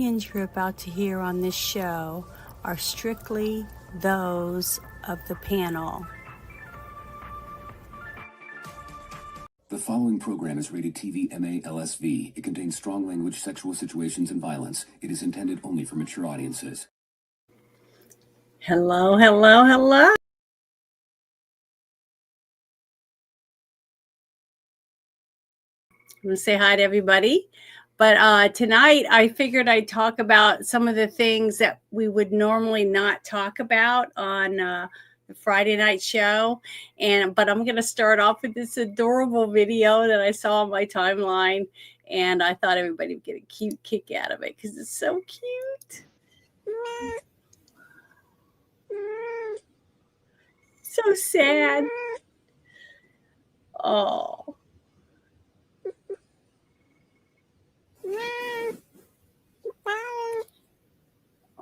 opinions you're about to hear on this show are strictly those of the panel. The following program is rated TV MA LSV. It contains strong language, sexual situations, and violence. It is intended only for mature audiences. Hello, hello, hello. I'm going to say hi to everybody. But tonight I figured I'd talk about some of the things that we would normally not talk about on the Friday night show. But I'm going to start off with this adorable video that I saw on my timeline. And I thought everybody would get a cute kick out of it because it's so cute. So sad. Oh.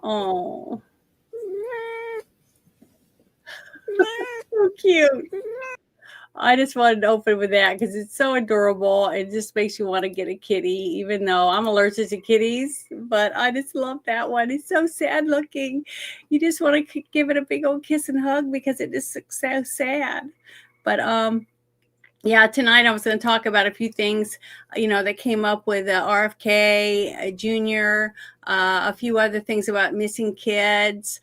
Oh. So cute. I just wanted to open with that because it's so adorable. It just makes you want to get a kitty, even though I'm allergic to kitties. But I just love that one. It's so sad looking. You just want to give it a big old kiss and hug because it is so sad. But yeah, tonight I was going to talk about a few things, that came up with RFK Jr., a few other things about missing kids,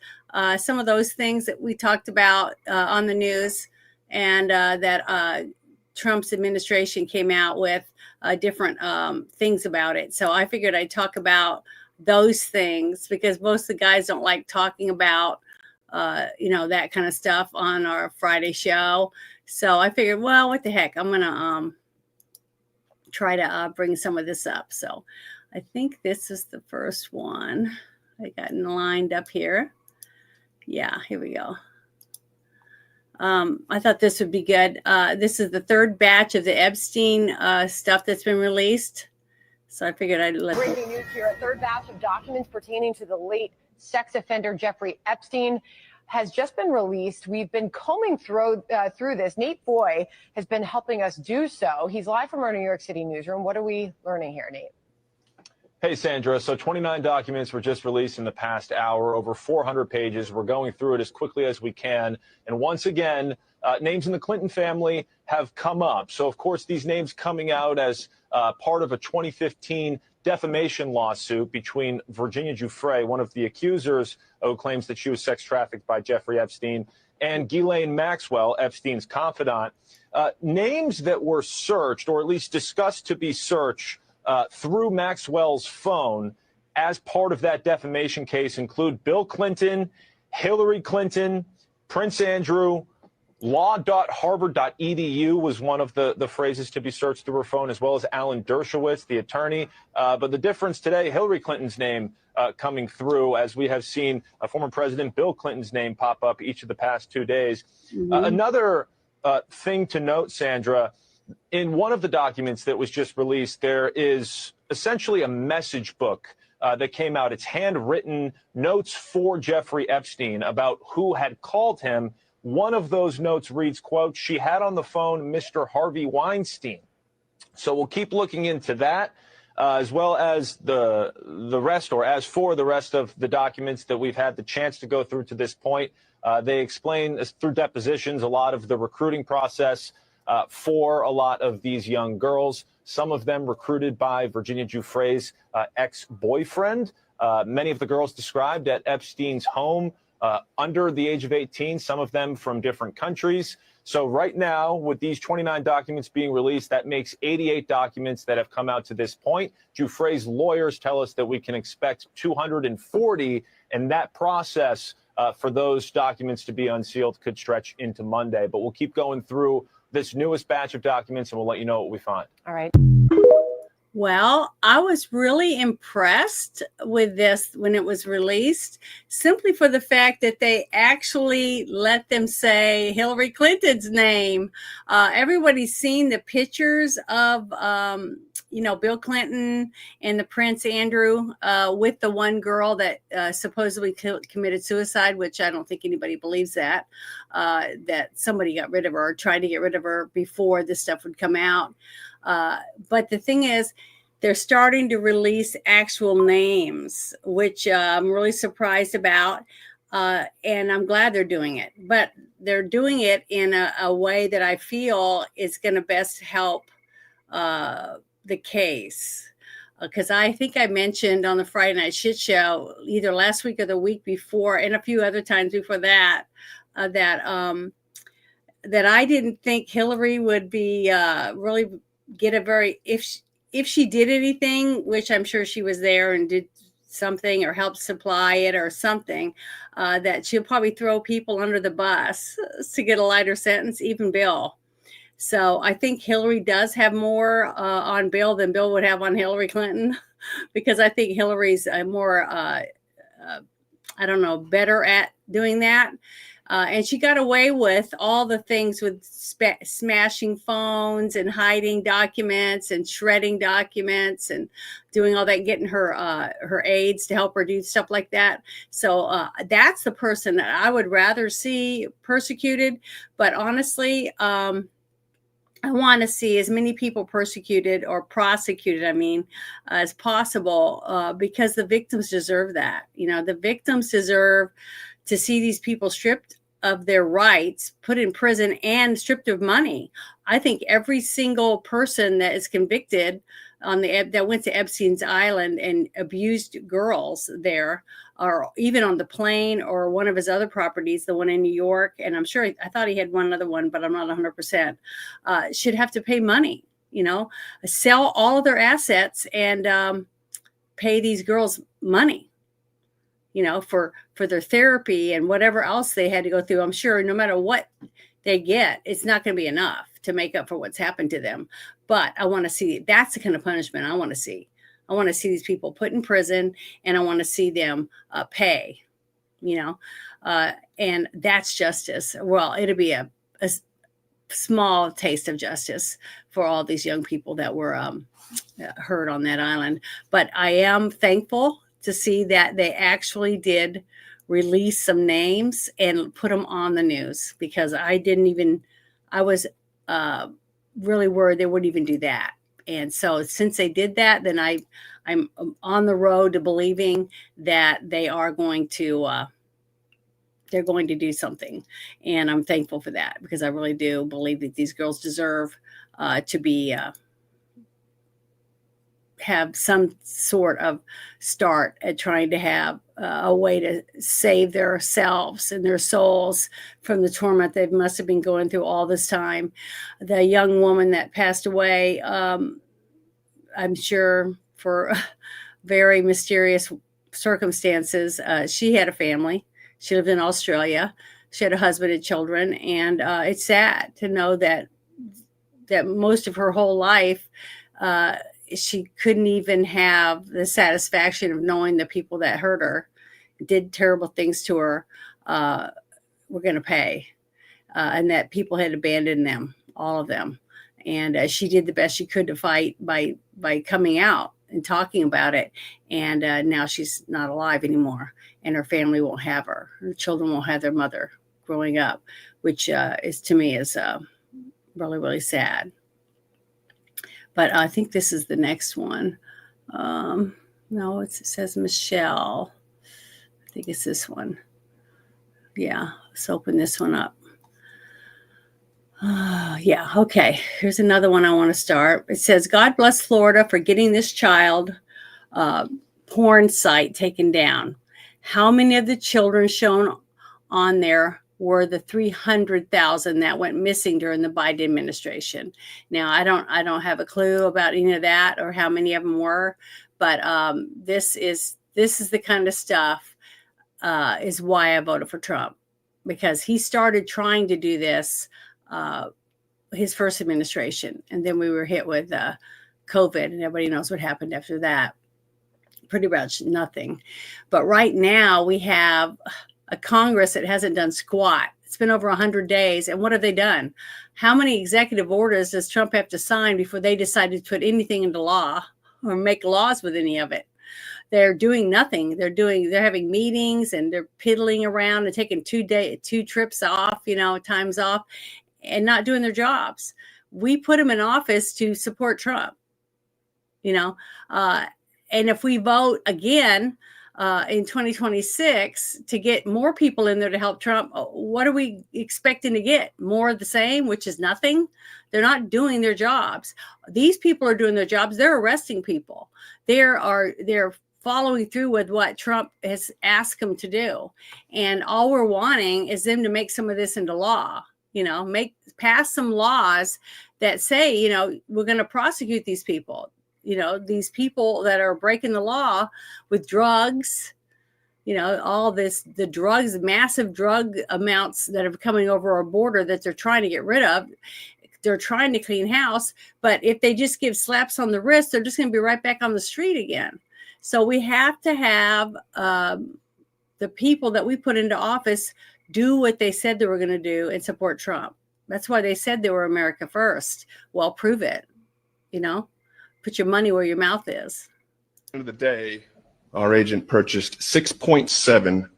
some of those things that we talked about on the news, and that Trump's administration came out with different things about it. So I figured I'd talk about those things because most of the guys don't like talking about, that kind of stuff on our Friday show. So I figured, well, what the heck? I'm going to try to bring some of this up. So I think this is the first one. I got lined up here. Yeah, here we go. I thought this would be good. This is the third batch of the Epstein stuff that's been released. So I figured I'd let Breaking news here, a third batch of documents pertaining to the late sex offender Jeffrey Epstein has just been released. We've been combing through this. Nate Boy has been helping us do so. He's live from our New York City newsroom. What are we learning here, Nate? Hey, Sandra. So 29 documents were just released in the past hour, over 400 pages. We're going through it as quickly as we can. And once again, names in the Clinton family have come up. So, of course, these names coming out as part of a 2015 defamation lawsuit between Virginia Giuffre, one of the accusers who claims that she was sex trafficked by Jeffrey Epstein, and Ghislaine Maxwell, Epstein's confidant. Names that were searched, or at least discussed to be searched through Maxwell's phone as part of that defamation case include Bill Clinton, Hillary Clinton, Prince Andrew. Law.harvard.edu was one of the phrases to be searched through her phone, as well as Alan Dershowitz, the attorney. But the difference today, Hillary Clinton's name coming through, as we have seen former President Bill Clinton's name pop up each of the past 2 days. Another thing to note, Sandra, in one of the documents that was just released, there is essentially a message book that came out. It's handwritten notes for Jeffrey Epstein about who had called him. One of those notes reads, quote, "She had on the phone Mr. Harvey Weinstein." So we'll keep looking into that, as well as the rest, or as for the rest of the documents that we've had the chance to go through to this point. They explain through depositions a lot of the recruiting process for a lot of these young girls, some of them recruited by Virginia Giuffre's ex-boyfriend. Many of the girls described at Epstein's home under the age of 18, some of them from different countries. So right now, with these 29 documents being released, that makes 88 documents that have come out to this point. Giuffre's lawyers tell us that we can expect 240, and that process for those documents to be unsealed could stretch into Monday. But we'll keep going through this newest batch of documents, and we'll let you know what we find. All right. Well, I was really impressed with this when it was released, simply for the fact that they actually let them say Hillary Clinton's name. Everybody's seen the pictures of, Bill Clinton and the Prince Andrew with the one girl that supposedly committed suicide, which I don't think anybody believes that somebody got rid of her or tried to get rid of her before this stuff would come out. But the thing is, they're starting to release actual names, which I'm really surprised about. And I'm glad they're doing it, but they're doing it in a way that I feel is going to best help the case. Because I think I mentioned on the Friday Night Shit Show, either last week or the week before, and a few other times before that, that I didn't think Hillary would be really get a very, if she did anything, which I'm sure she was there and did something or helped supply it or something, that she'll probably throw people under the bus to get a lighter sentence, even Bill. So I think Hillary does have more on Bill than Bill would have on Hillary Clinton, because I think Hillary's more, I don't know, better at doing that. And she got away with all the things with smashing phones and hiding documents and shredding documents and doing all that, getting her aides to help her do stuff like that. So that's the person that I would rather see persecuted. But honestly, I want to see as many people persecuted or prosecuted, as possible, because the victims deserve that. The victims deserve to see these people stripped of their rights, put in prison, and stripped of money. I think every single person that is convicted that went to Epstein's Island and abused girls there, or even on the plane or one of his other properties, the one in New York, and I'm sure I thought he had one other one, but I'm not 100%, should have to pay money, sell all of their assets and pay these girls money, for their therapy and whatever else they had to go through. I'm sure no matter what they get, it's not going to be enough to make up for what's happened to them. But I want to see, that's the kind of punishment I want to see. I want to see these people put in prison, and I want to see them pay, and that's justice. Well, it'll be a small taste of justice for all these young people that were hurt on that island. But I am thankful to see that they actually did release some names and put them on the news, because I was really worried they wouldn't even do that. And so since they did that, then I'm on the road to believing that they are going to they're going to do something. And I'm thankful for that, because I really do believe that these girls deserve to be have some sort of start at trying to have a way to save their selves and their souls from the torment they must have been going through all this time. The young woman that passed away, I'm sure for very mysterious circumstances, she had a family. She lived in Australia. She had a husband and children. And it's sad to know that most of her whole life, she couldn't even have the satisfaction of knowing the people that hurt her, did terrible things to her, were going to pay, and that people had abandoned them, all of them. And she did the best she could to fight by coming out and talking about it. And now she's not alive anymore, and her family won't have her. Her children won't have their mother growing up, which is, to me, is really, really sad. But I think this is the next one. No, it says Michelle. I think it's this one. Yeah, let's open this one up. Yeah, okay. Here's another one I want to start. It says, God bless Florida for getting this child porn site taken down. How many of the children shown on there were the 300,000 that went missing during the Biden administration? Now, I don't have a clue about any of that or how many of them were, but this is the kind of stuff is why I voted for Trump, because he started trying to do this his first administration, and then we were hit with COVID, and everybody knows what happened after that. Pretty much nothing. But right now we have a Congress that hasn't done squat. It's been over 100 days. And what have they done? How many executive orders does Trump have to sign before they decide to put anything into law or make laws with any of it? They're doing nothing. They're having meetings, and they're piddling around and taking 2 trips off, times off, and not doing their jobs. We put them in office to support Trump. And if we vote again in 2026 to get more people in there to help Trump, what are we expecting to get? More of the same, which is nothing. They're not doing their jobs. These people are doing their jobs. They're arresting people. They're following through with what Trump has asked them to do. And all we're wanting is them to make some of this into law, pass some laws that say, we're going to prosecute these people, these people that are breaking the law with drugs, all this, the drugs, massive drug amounts that are coming over our border that they're trying to get rid of. They're trying to clean house, but if they just give slaps on the wrist, they're just going to be right back on the street again. So we have to have the people that we put into office do what they said they were going to do and support Trump. That's why they said they were America first. Well, prove it, put your money where your mouth is. At the end of the day, our agent purchased 6.7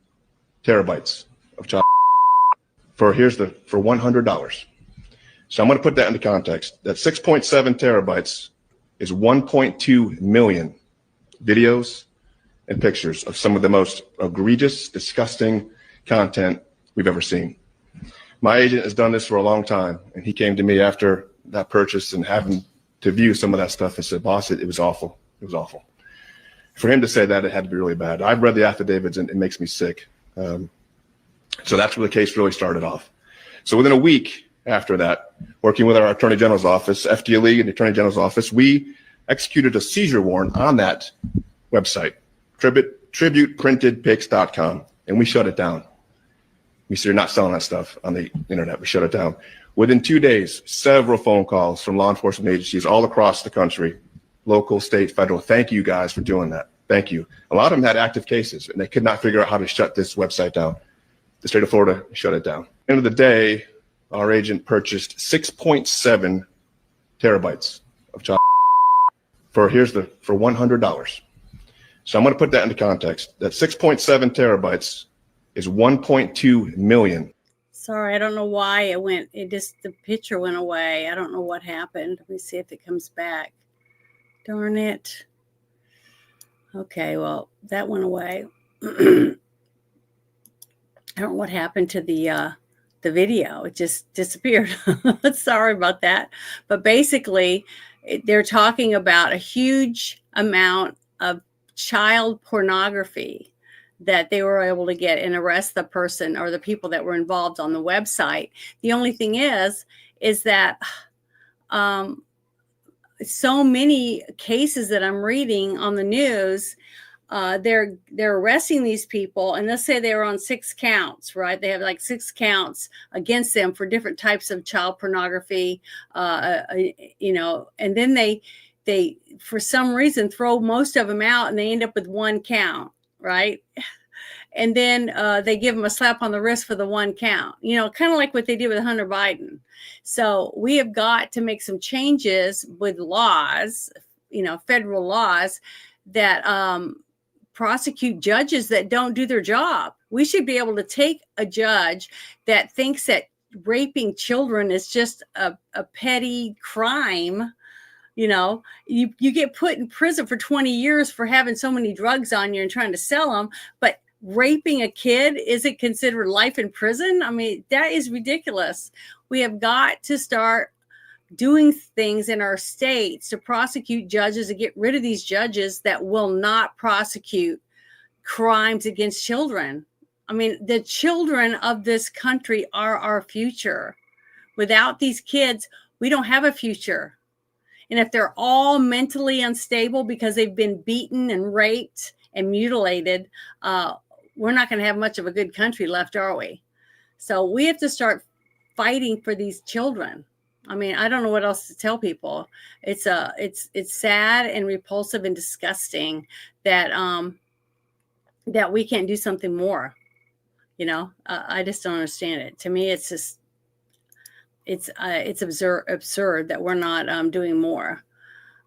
terabytes of child for $100. So I'm going to put that into context. That 6.7 terabytes is 1.2 million videos and pictures of some of the most egregious, disgusting content we've ever seen. My agent has done this for a long time, and he came to me after that purchase and having to view some of that stuff and said, boss, it was awful. It was awful. For him to say that, it had to be really bad. I've read the affidavits and it makes me sick. So that's where the case really started off. So within a week after that, working with our Attorney General's office, FDLE and the Attorney General's office, we executed a seizure warrant on that website, tributeprintedpics.com, and we shut it down. We said, you're not selling that stuff on the internet. We shut it down. Within 2 days, several phone calls from law enforcement agencies all across the country, local, state, federal. Thank you guys for doing that. Thank you. A lot of them had active cases and they could not figure out how to shut this website down. The state of Florida shut it down. At the end of the day, our agent purchased 6.7 terabytes of child for $100. So I'm going to put that into context. That 6.7 terabytes is 1.2 million. Sorry, I don't know why the picture went away. I don't know what happened. Let me see if it comes back. Darn it. Okay, well, that went away. I don't know what happened to the video. It just disappeared. Sorry about that. But basically, they're talking about a huge amount of child pornography that they were able to get and arrest the person or the people that were involved on the website. The only thing is that so many cases that I'm reading on the news, they're arresting these people, and let's say they were on 6 counts, right? They have like 6 counts against them for different types of child pornography, and then they for some reason throw most of them out and they end up with 1 count, right? And then they give them a slap on the wrist for the 1 count, kind of like what they did with Hunter Biden. So we have got to make some changes with laws, federal laws that prosecute judges that don't do their job. We should be able to take a judge that thinks that raping children is just a petty crime. You get put in prison for 20 years for having so many drugs on you and trying to sell them, but raping a kid isn't considered life in prison. I mean, that is ridiculous. We have got to start doing things in our states to prosecute judges and get rid of these judges that will not prosecute crimes against children. I mean, the children of this country are our future. Without these kids, we don't have a future. And if they're all mentally unstable because they've been beaten and raped and mutilated, we're not going to have much of a good country left, are we? So we have to start fighting for these children. I mean, I don't know what else to tell people. It's sad and repulsive and disgusting that that we can't do something more. I just don't understand it. To me, it's just it's absurd that we're not doing more.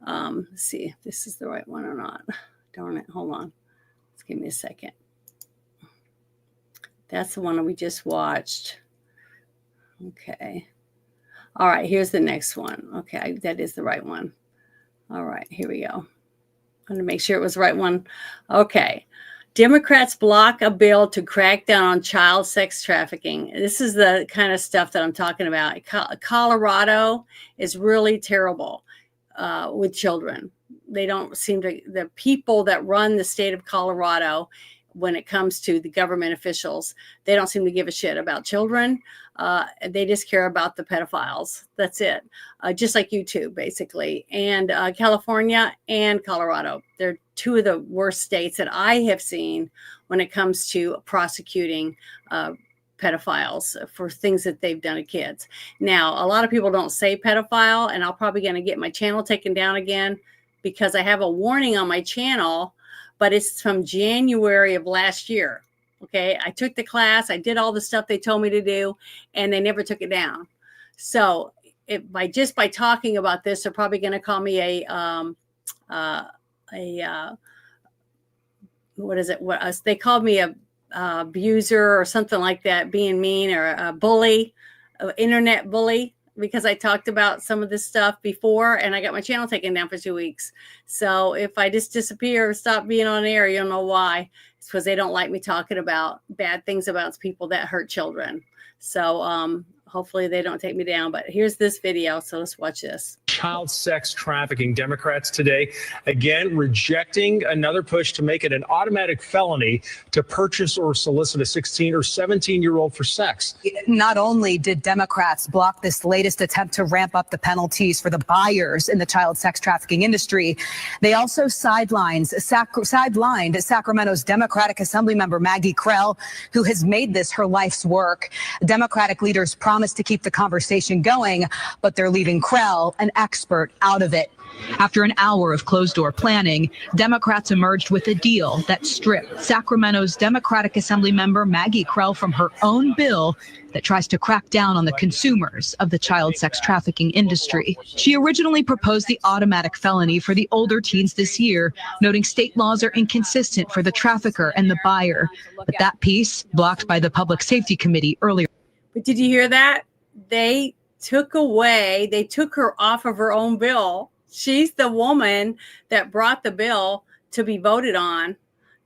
Let's see if this is the right one or not. Darn it! Hold on. Let's give me a second. That's the one we just watched. Okay. All right, here's the next one. Okay, that is the right one. All right, here we go. I want to make sure it was the right one. Okay. Democrats block a bill to crack down on child sex trafficking. This is the kind of stuff that I'm talking about. Colorado is really terrible with children. They don't seem to, the people that run the state of Colorado, when it comes to the government officials, they don't seem to give a shit about children. They just care about the pedophiles. That's it. Just like YouTube, basically. And California and Colorado, they're two of the worst states that I have seen when it comes to prosecuting pedophiles for things that they've done to kids. Now, a lot of people don't say pedophile, and I'm probably going to get my channel taken down again because I have a warning on my channel, but it's from January of last year. Okay, I took the class, I did all the stuff they told me to do, and they never took it down. So by talking about this, they're probably going to call me what is it? They called me a abuser or something like that, being mean, or a bully, an internet bully, because I talked about some of this stuff before, and I got my channel taken down for 2 weeks. So if I just disappear or stop being on air, you don't know why. It's because they don't like me talking about bad things about people that hurt children. So hopefully they don't take me down. But here's this video, so let's watch this. Child sex trafficking. Democrats today, again, rejecting another push to make it an automatic felony to purchase or solicit a 16 or 17-year-old for sex. Not only did Democrats block this latest attempt to ramp up the penalties for the buyers in the child sex trafficking industry, they also sidelined Sacramento's Democratic Assembly member Maggie Krell, who has made this her life's work. Democratic leaders promised to keep the conversation going, but they're leaving Krell an expert out of it. After an hour of closed-door planning, Democrats emerged with a deal that stripped Sacramento's Democratic Assembly member Maggie Krell from her own bill that tries to crack down on the consumers of the child sex trafficking industry. She originally proposed the automatic felony for the older teens this year, noting state laws are inconsistent for the trafficker and the buyer. But that piece blocked by the Public Safety Committee earlier. But did you hear that? They took her off of her own bill. She's the woman that brought the bill to be voted on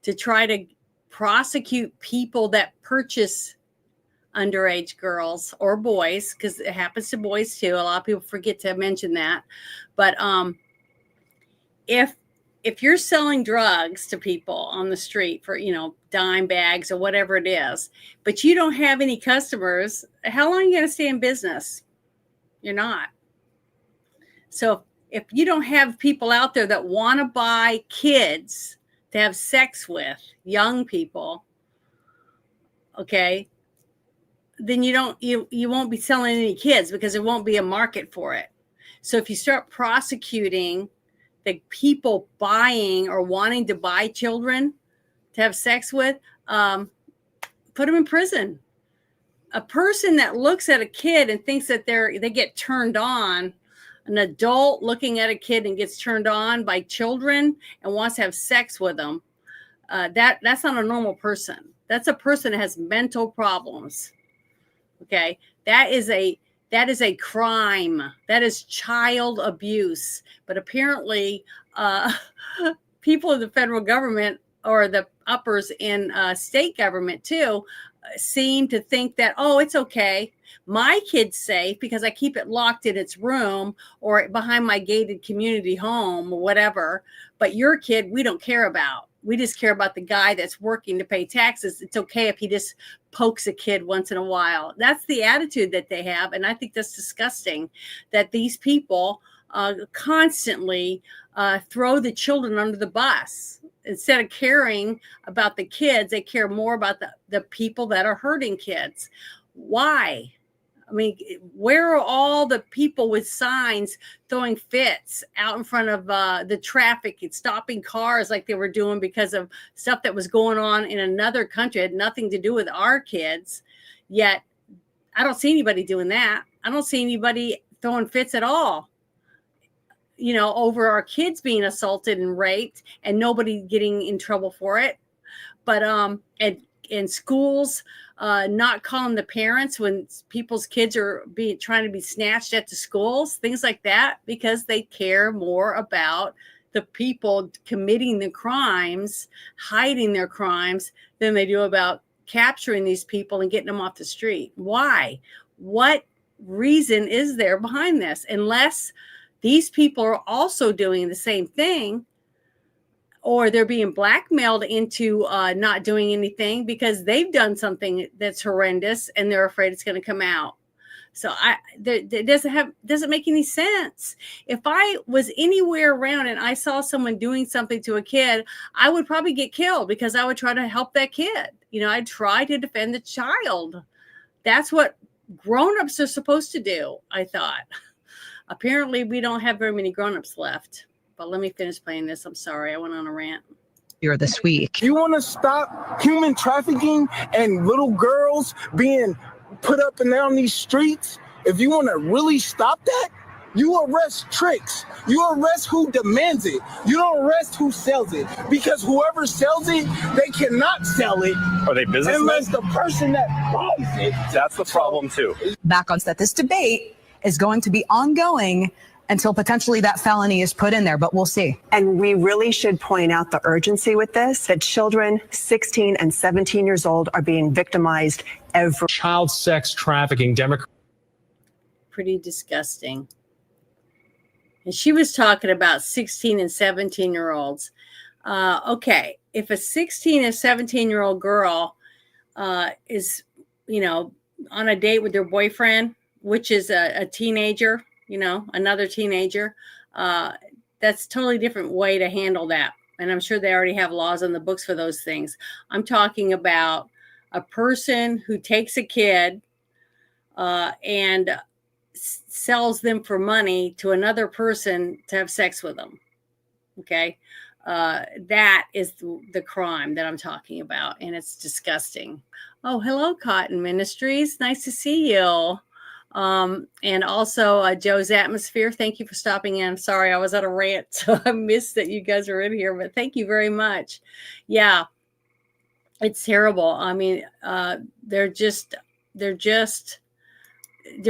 to try to prosecute people that purchase underage girls or boys, because it happens to boys too. A lot of people forget to mention that. But if you're selling drugs to people on the street for, dime bags or whatever it is, but you don't have any customers, how long are you going to stay in business? You're not. So if you don't have people out there that want to buy kids to have sex with, young people, okay, then you won't be selling any kids because there won't be a market for it. So if you start prosecuting the people buying or wanting to buy children to have sex with, put them in prison. A person that looks at a kid and thinks that they get turned on, an adult looking at a kid and gets turned on by children and wants to have sex with them, that's not a normal person. That's a person that has mental problems. Okay, that is a crime. That is child abuse. But apparently, people in the federal government or the uppers in state government too seem to think that, oh, it's okay. My kid's safe because I keep it locked in its room or behind my gated community home or whatever. But your kid, we don't care about. We just care about the guy that's working to pay taxes. It's okay if he just pokes a kid once in a while. That's the attitude that they have. And I think that's disgusting that these people constantly throw the children under the bus. Instead of caring about the kids, they care more about the people that are hurting kids. Why? I mean, where are all the people with signs throwing fits out in front of the traffic and stopping cars like they were doing because of stuff that was going on in another country? It had nothing to do with our kids. Yet, I don't see anybody doing that. I don't see anybody throwing fits at all, over our kids being assaulted and raped and nobody getting in trouble for it. But in schools, not calling the parents when people's kids are trying to be snatched at the schools, things like that, because they care more about the people committing the crimes, hiding their crimes, than they do about capturing these people and getting them off the street. Why? What reason is there behind this? Unless these people are also doing the same thing, or they're being blackmailed into not doing anything because they've done something that's horrendous and they're afraid it's going to come out. So it doesn't make any sense. If I was anywhere around and I saw someone doing something to a kid, I would probably get killed because I would try to help that kid. I'd try to defend the child. That's what grown-ups are supposed to do, I thought. Apparently, we don't have very many grown-ups left. But let me finish playing this. I'm sorry. I went on a rant. Here this week. You want to stop human trafficking and little girls being put up and down these streets? If you want to really stop that, you arrest tricks. You arrest who demands it. You don't arrest who sells it. Because whoever sells it, they cannot sell it. Are they businessmen? Unless the person that buys it. That's the problem, too. Back on that this debate is going to be ongoing until potentially that felony is put in there, but we'll see. And we really should point out the urgency with this, that children 16 and 17 years old are being victimized every child sex trafficking Democrat. Pretty disgusting. And she was talking about 16 and 17-year-olds. Okay, if a 16 and 17-year-old girl is, on a date with their boyfriend, which is a teenager, another teenager, that's a totally different way to handle that. And I'm sure they already have laws on the books for those things. I'm talking about a person who takes a kid and sells them for money to another person to have sex with them. Okay. That is the crime that I'm talking about. And it's disgusting. Oh, hello, Cotton Ministries. Nice to see you. And also Joe's Atmosphere. Thank you for stopping in. I'm sorry, I was on a rant, so I missed that you guys are in here, but thank you very much. Yeah, it's terrible. I mean, there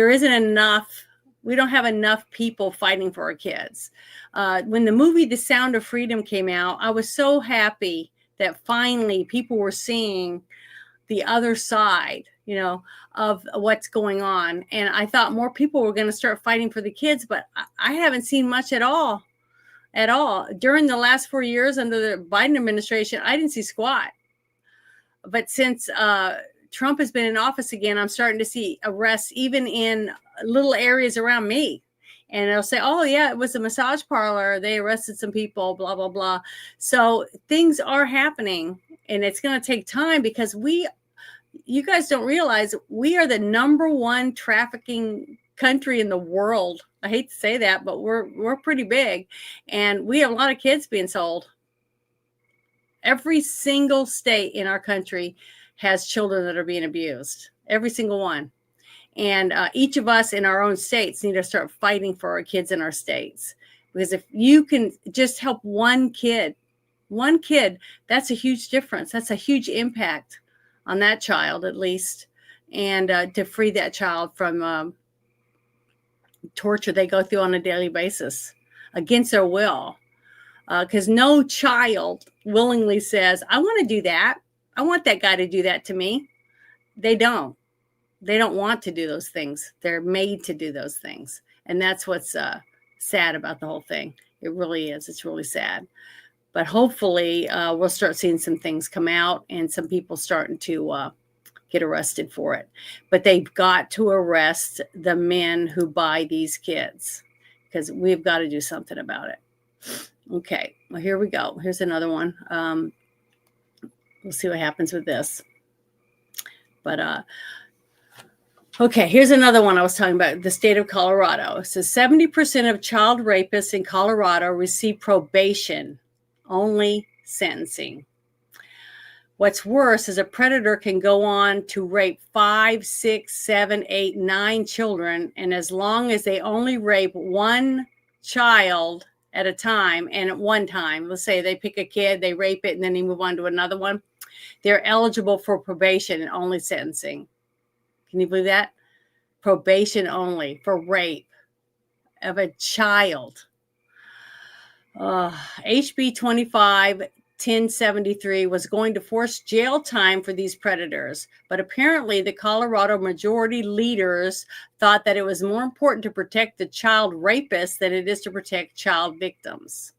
isn't enough. We don't have enough people fighting for our kids. When the movie The Sound of Freedom came out, I was so happy that finally people were seeing the other side, of what's going on. And I thought more people were going to start fighting for the kids, but I haven't seen much at all. During the last 4 years under the Biden administration, I didn't see squat. But since Trump has been in office again, I'm starting to see arrests even in little areas around me. And it'll say, oh, yeah, it was a massage parlor. They arrested some people, blah, blah, blah. So things are happening, and it's going to take time because you guys don't realize we are the #1 trafficking country in the world. I hate to say that, but we're pretty big, and we have a lot of kids being sold. Every single state in our country has children that are being abused. Every single one. And each of us in our own states need to start fighting for our kids in our states. Because if you can just help one kid, that's a huge difference. That's a huge impact on that child, at least. And to free that child from torture they go through on a daily basis against their will. Because no child willingly says, I want to do that. I want that guy to do that to me. They don't. They don't want to do those things. They're made to do those things. And that's what's sad about the whole thing. It really is. It's really sad. But hopefully we'll start seeing some things come out and some people starting to get arrested for it. But they've got to arrest the men who buy these kids because we've got to do something about it. Okay, well, here we go. Here's another one. We'll see what happens with this. But okay, here's another one I was talking about, the state of Colorado. It says 70% of child rapists in Colorado receive probation, only sentencing. What's worse is a predator can go on to rape 5, 6, 7, 8, 9 children. And as long as they only rape one child at a time, and at one time, let's say they pick a kid, they rape it, and then they move on to another one, they're eligible for probation and only sentencing. Can you believe that? Probation only for rape of a child. HB 251073 was going to force jail time for these predators, but apparently the Colorado majority leaders thought that it was more important to protect the child rapists than it is to protect child victims.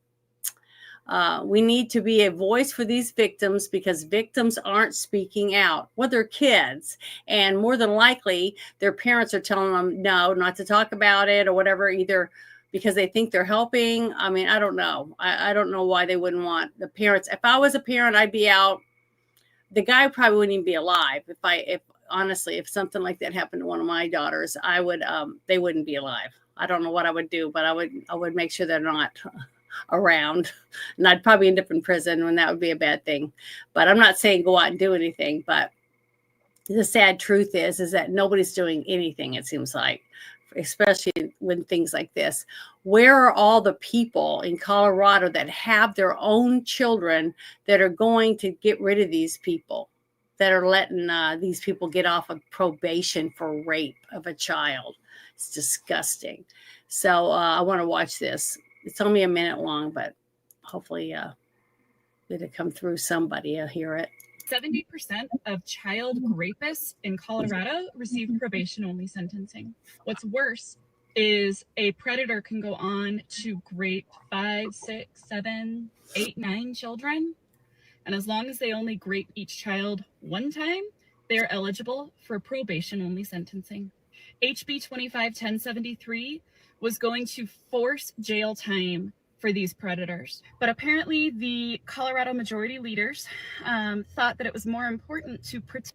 We need to be a voice for these victims because victims aren't speaking out. Well, they're kids, and more than likely their parents are telling them no, not to talk about it or whatever, either because they think they're helping. I mean, I don't know. I don't know why they wouldn't want the parents. If I was a parent, I'd be out. The guy probably wouldn't even be alive. If honestly, if something like that happened to one of my daughters, I would, they wouldn't be alive. I don't know what I would do, but I would make sure they're not around, and I'd probably end up in prison, and that would be a bad thing. But I'm not saying go out and do anything, but the sad truth is that nobody's doing anything, it seems like, especially when things like this. Where are all the people in Colorado that have their own children that are going to get rid of these people, that are letting these people get off of probation for rape of a child? It's disgusting. So I want to watch this. It's only a minute long, but hopefully it'll come through. Somebody will hear it. 70% of child rapists in Colorado receive probation-only sentencing. What's worse is a predator can go on to rape 5, 6, 7, 8, 9 children. And as long as they only rape each child one time, they are eligible for probation-only sentencing. HB 251073 was going to force jail time for these predators. But apparently the Colorado majority leaders thought that it was more important to protect.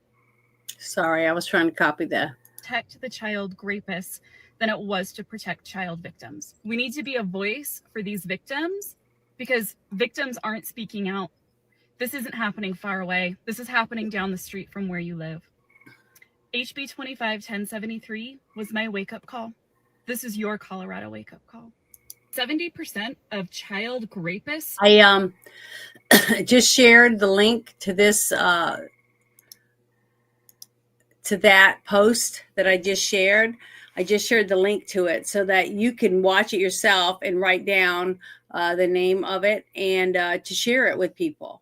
Sorry, I was trying to copy that. Protect the child rapists than it was to protect child victims. We need to be a voice for these victims because victims aren't speaking out. This isn't happening far away. This is happening down the street from where you live. HB 251073 was my wake-up call. This is your Colorado wake-up call. 70% of child rapists. I just shared the link to this, to that post that I just shared. I just shared the link to it so that you can watch it yourself and write down the name of it and to share it with people.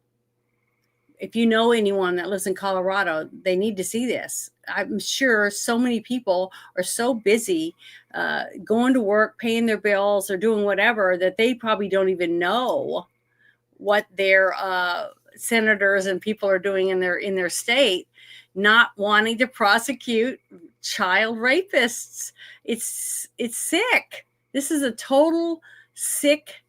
If you know anyone that lives in Colorado, they need to see this. I'm sure so many people are so busy going to work, paying their bills, or doing whatever that they probably don't even know what their senators and people are doing in their state, not wanting to prosecute child rapists. It's sick. This is a total sick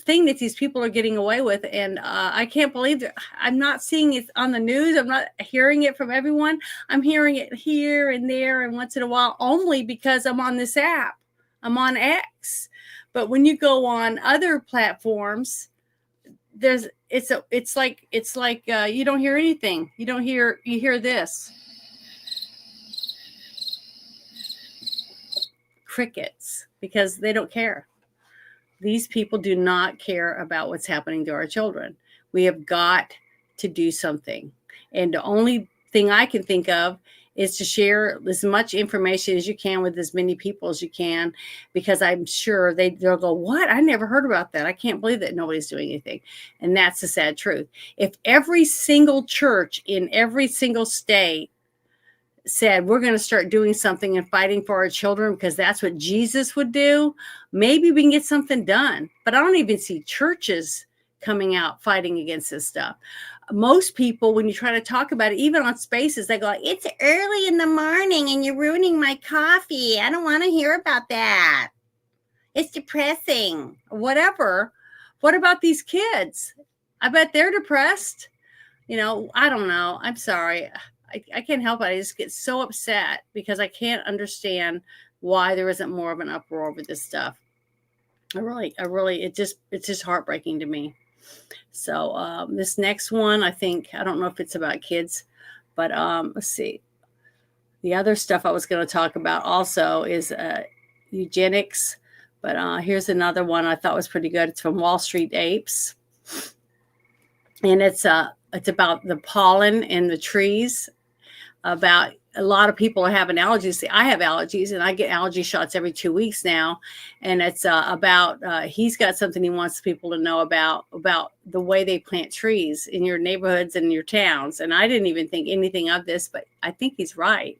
thing that these people are getting away with, and I can't believe that. I'm not seeing it on the news. I'm not hearing it from everyone. I'm hearing it here and there and once in a while, only because I'm on this app. I'm on X. But when you go on other platforms, it's like you don't hear anything. You hear this. Crickets, because they don't care. These people do not care about what's happening to our children. We have got to do something. And the only thing I can think of is to share as much information as you can with as many people as you can, because I'm sure they'll go, what? I never heard about that. I can't believe that nobody's doing anything. And that's the sad truth. If every single church in every single state said we're going to start doing something and fighting for our children because that's what Jesus would do, maybe we can get something done. But I don't even see churches coming out fighting against this stuff. Most people, when you try to talk about it, even on Spaces, they go, it's early in the morning and you're ruining my coffee. I don't want to hear about that. It's depressing. Whatever. What about these kids? I bet they're depressed. I don't know. I'm sorry. I can't help it. I just get so upset because I can't understand why there isn't more of an uproar over this stuff. It's just heartbreaking to me. So this next one, I don't know if it's about kids, but let's see. The other stuff I was going to talk about also is eugenics, but here's another one I thought was pretty good. It's from Wall Street Apes, and it's about the pollen in the trees. about a lot of people are having allergies. I have allergies, and I get allergy shots every 2 weeks now. And it's about he's got something he wants people to know about the way they plant trees in your neighborhoods and your towns. And I didn't even think anything of this, but I think he's right.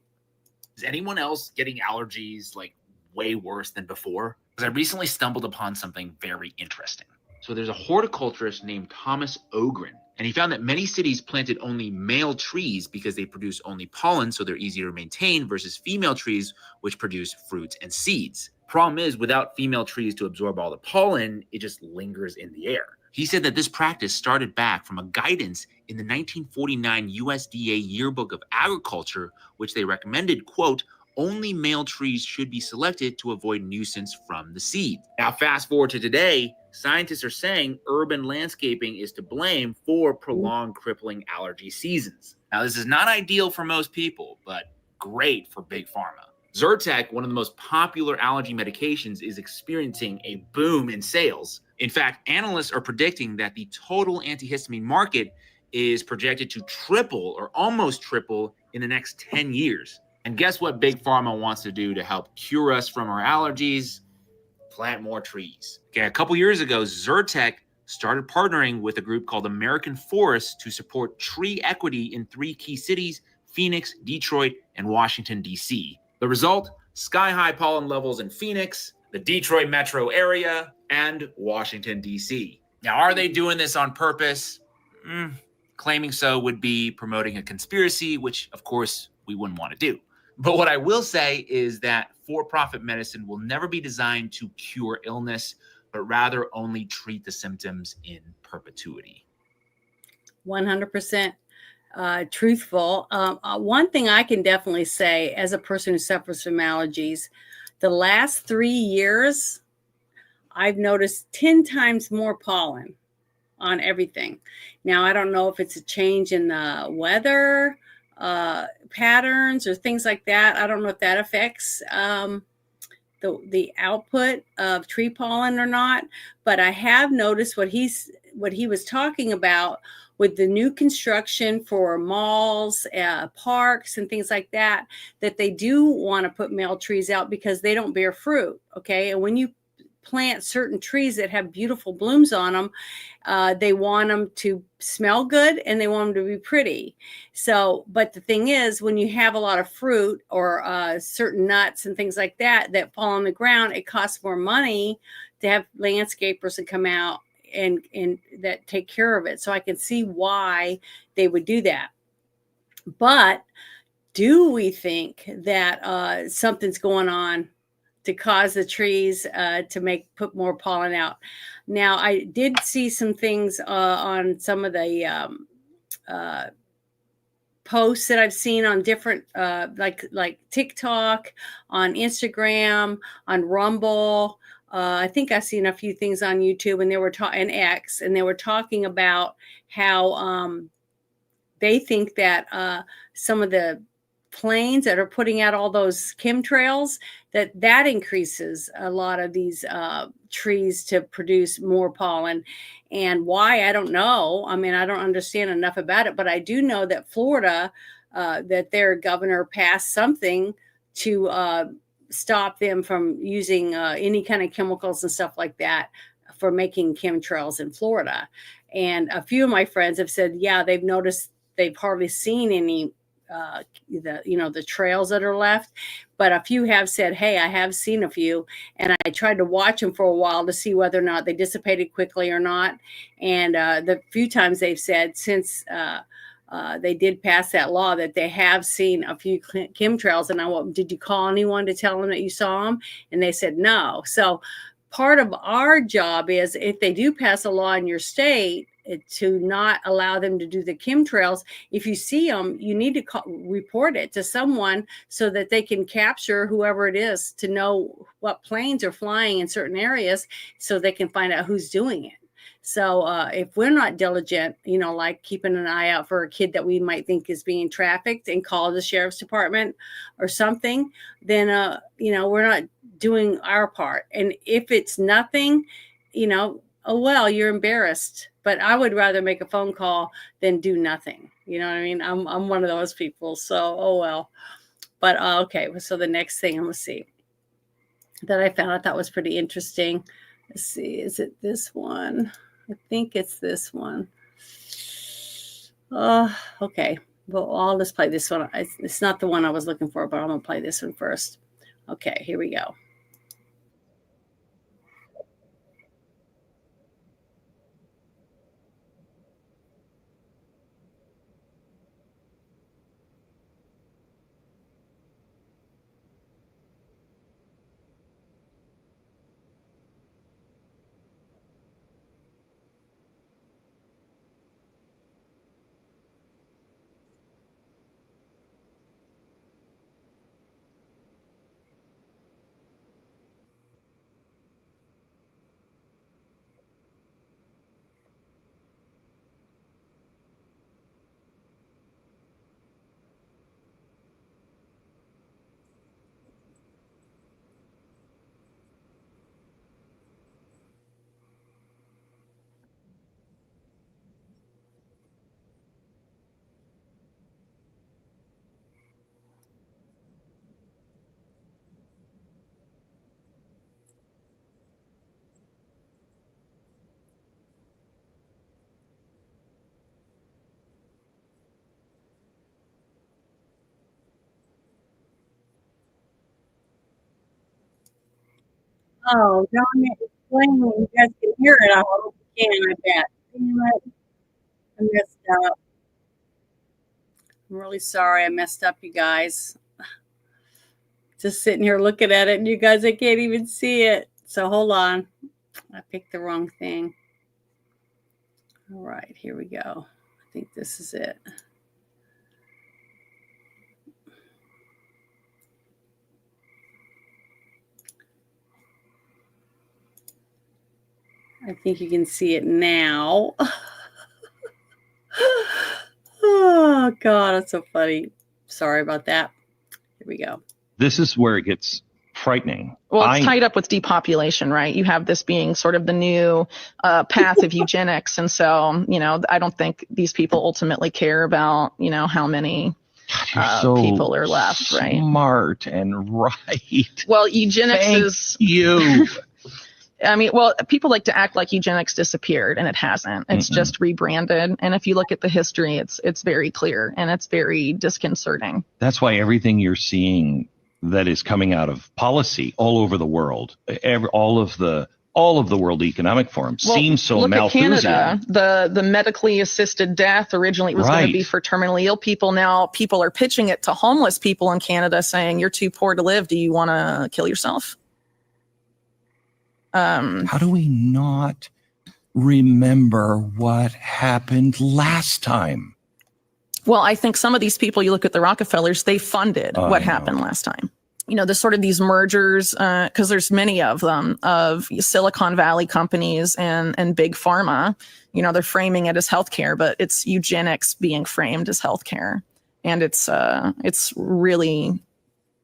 Is anyone else getting allergies like way worse than before? Because I recently stumbled upon something very interesting. So there's a horticulturist named Thomas Ogren, and he found that many cities planted only male trees because they produce only pollen, so they're easier to maintain, versus female trees, which produce fruits and seeds. Problem is, without female trees to absorb all the pollen, it just lingers in the air. He said that this practice started back from a guidance in the 1949 USDA Yearbook of Agriculture, which they recommended, quote, only male trees should be selected to avoid nuisance from the seed. Now, fast forward to today, scientists are saying urban landscaping is to blame for prolonged crippling allergy seasons. Now, this is not ideal for most people, but great for big pharma. Zyrtec, one of the most popular allergy medications, is experiencing a boom in sales. In fact, analysts are predicting that the total antihistamine market is projected to triple or almost triple in the next 10 years. And guess what big pharma wants to do to help cure us from our allergies? Plant more trees. Okay, a couple years ago, Zyrtec started partnering with a group called American Forests to support tree equity in 3 key cities: Phoenix, Detroit, and Washington, D.C. The result? Sky-high pollen levels in Phoenix, the Detroit metro area, and Washington, D.C. Now, are they doing this on purpose? Claiming so would be promoting a conspiracy, which, of course, we wouldn't want to do. But what I will say is that for-profit medicine will never be designed to cure illness, but rather only treat the symptoms in perpetuity. 100% truthful. One thing I can definitely say as a person who suffers from allergies, the last 3 years, I've noticed 10 times more pollen on everything. Now, I don't know if it's a change in the weather patterns or things like that. I don't know if that affects the output of tree pollen or not, but I have noticed what he was talking about with the new construction for malls, parks, and things like that, that they do want to put male trees out because they don't bear fruit. Okay, and when you plant certain trees that have beautiful blooms on them, they want them to smell good and they want them to be pretty. So, but the thing is, when you have a lot of fruit or certain nuts and things like that fall on the ground, it costs more money to have landscapers to come out and that take care of it. So I can see why they would do that. But do we think that something's going on to cause the trees to put more pollen out? Now, I did see some things on some of the posts that I've seen on different, like TikTok, on Instagram, on Rumble. I think I've seen a few things on YouTube, and they were and X, and they were talking about how they think that some of the planes that are putting out all those chemtrails, that increases a lot of these trees to produce more pollen. And why, I don't know. I mean, I don't understand enough about it, but I do know that Florida, that their governor passed something to stop them from using any kind of chemicals and stuff like that for making chemtrails in Florida. And a few of my friends have said, yeah, they've noticed they've hardly seen any the trails that are left, but a few have said, hey, I have seen a few, and I tried to watch them for a while to see whether or not they dissipated quickly or not. And the few times they've said since they did pass that law that they have seen a few chemtrails, and I went, did you call anyone to tell them that you saw them? And they said no. So part of our job is, if they do pass a law in your state, to not allow them to do the chemtrails, if you see them, you need to report it to someone so that they can capture whoever it is to know what planes are flying in certain areas so they can find out who's doing it. So if we're not diligent, like keeping an eye out for a kid that we might think is being trafficked and call the sheriff's department or something, then, we're not doing our part. And if it's nothing, oh, well, you're embarrassed. But I would rather make a phone call than do nothing. You know what I mean? I'm one of those people. So, oh well. But okay, so the next thing I'm gonna see that I found, I thought was pretty interesting. Let's see, is it this one? I think it's this one. Okay. Well, I'll just play this one. It's not the one I was looking for, but I'm gonna play this one first. Okay, here we go. Oh, darn it. It's playing. You guys can hear it. I hope you can, I bet. Damn it. I messed up. I'm really sorry I messed up, you guys. Just sitting here looking at it, and you guys, I can't even see it. So hold on. I picked the wrong thing. All right, here we go. I think this is it. I think you can see it now. Oh, God, that's so funny. Sorry about that. Here we go. This is where it gets frightening. Well, it's tied up with depopulation, right? You have this being sort of the new path of eugenics. And so, I don't think these people ultimately care about, how many people are left, right? Smart and right. Well, eugenics is you. I mean, well, people like to act like eugenics disappeared, and it hasn't. It's just rebranded. And if you look at the history, it's very clear, and it's very disconcerting. That's why everything you're seeing that is coming out of policy all over the world, all of the World Economic Forum seems so look Malthusian. At Canada, the medically assisted death originally was going to be for terminally ill people. Now people are pitching it to homeless people in Canada, saying, "You're too poor to live. Do you want to kill yourself?" How do we not remember what happened last time? Well, I think some of these people, you look at the Rockefellers, they funded what happened last time. There's sort of these mergers, because there's many of them, of Silicon Valley companies and big pharma. They're framing it as healthcare, but it's eugenics being framed as healthcare. And it's really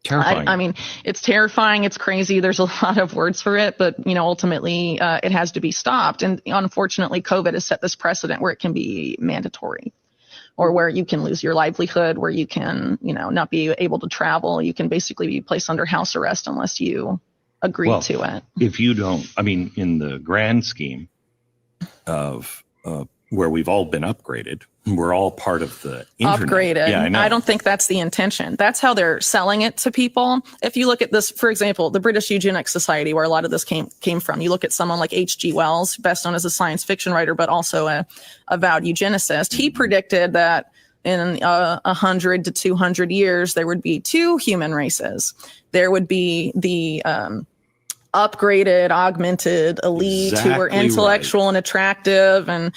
terrifying. I mean, it's terrifying. It's crazy. There's a lot of words for it, but ultimately it has to be stopped. And unfortunately, COVID has set this precedent where it can be mandatory, or where you can lose your livelihood, where you can, not be able to travel. You can basically be placed under house arrest unless you agree to it. If you don't, in the grand scheme of where we've all been upgraded, we're all part of the internet. Upgraded. Yeah, I know. I don't think that's the intention. That's how they're selling it to people. If you look at this, for example, the British Eugenics Society, where a lot of this came from, you look at someone like H.G. Wells, best known as a science fiction writer, but also a avowed eugenicist. He predicted that in 100 to 200 years, there would be two human races. There would be the upgraded, augmented elite who were intellectual and attractive and,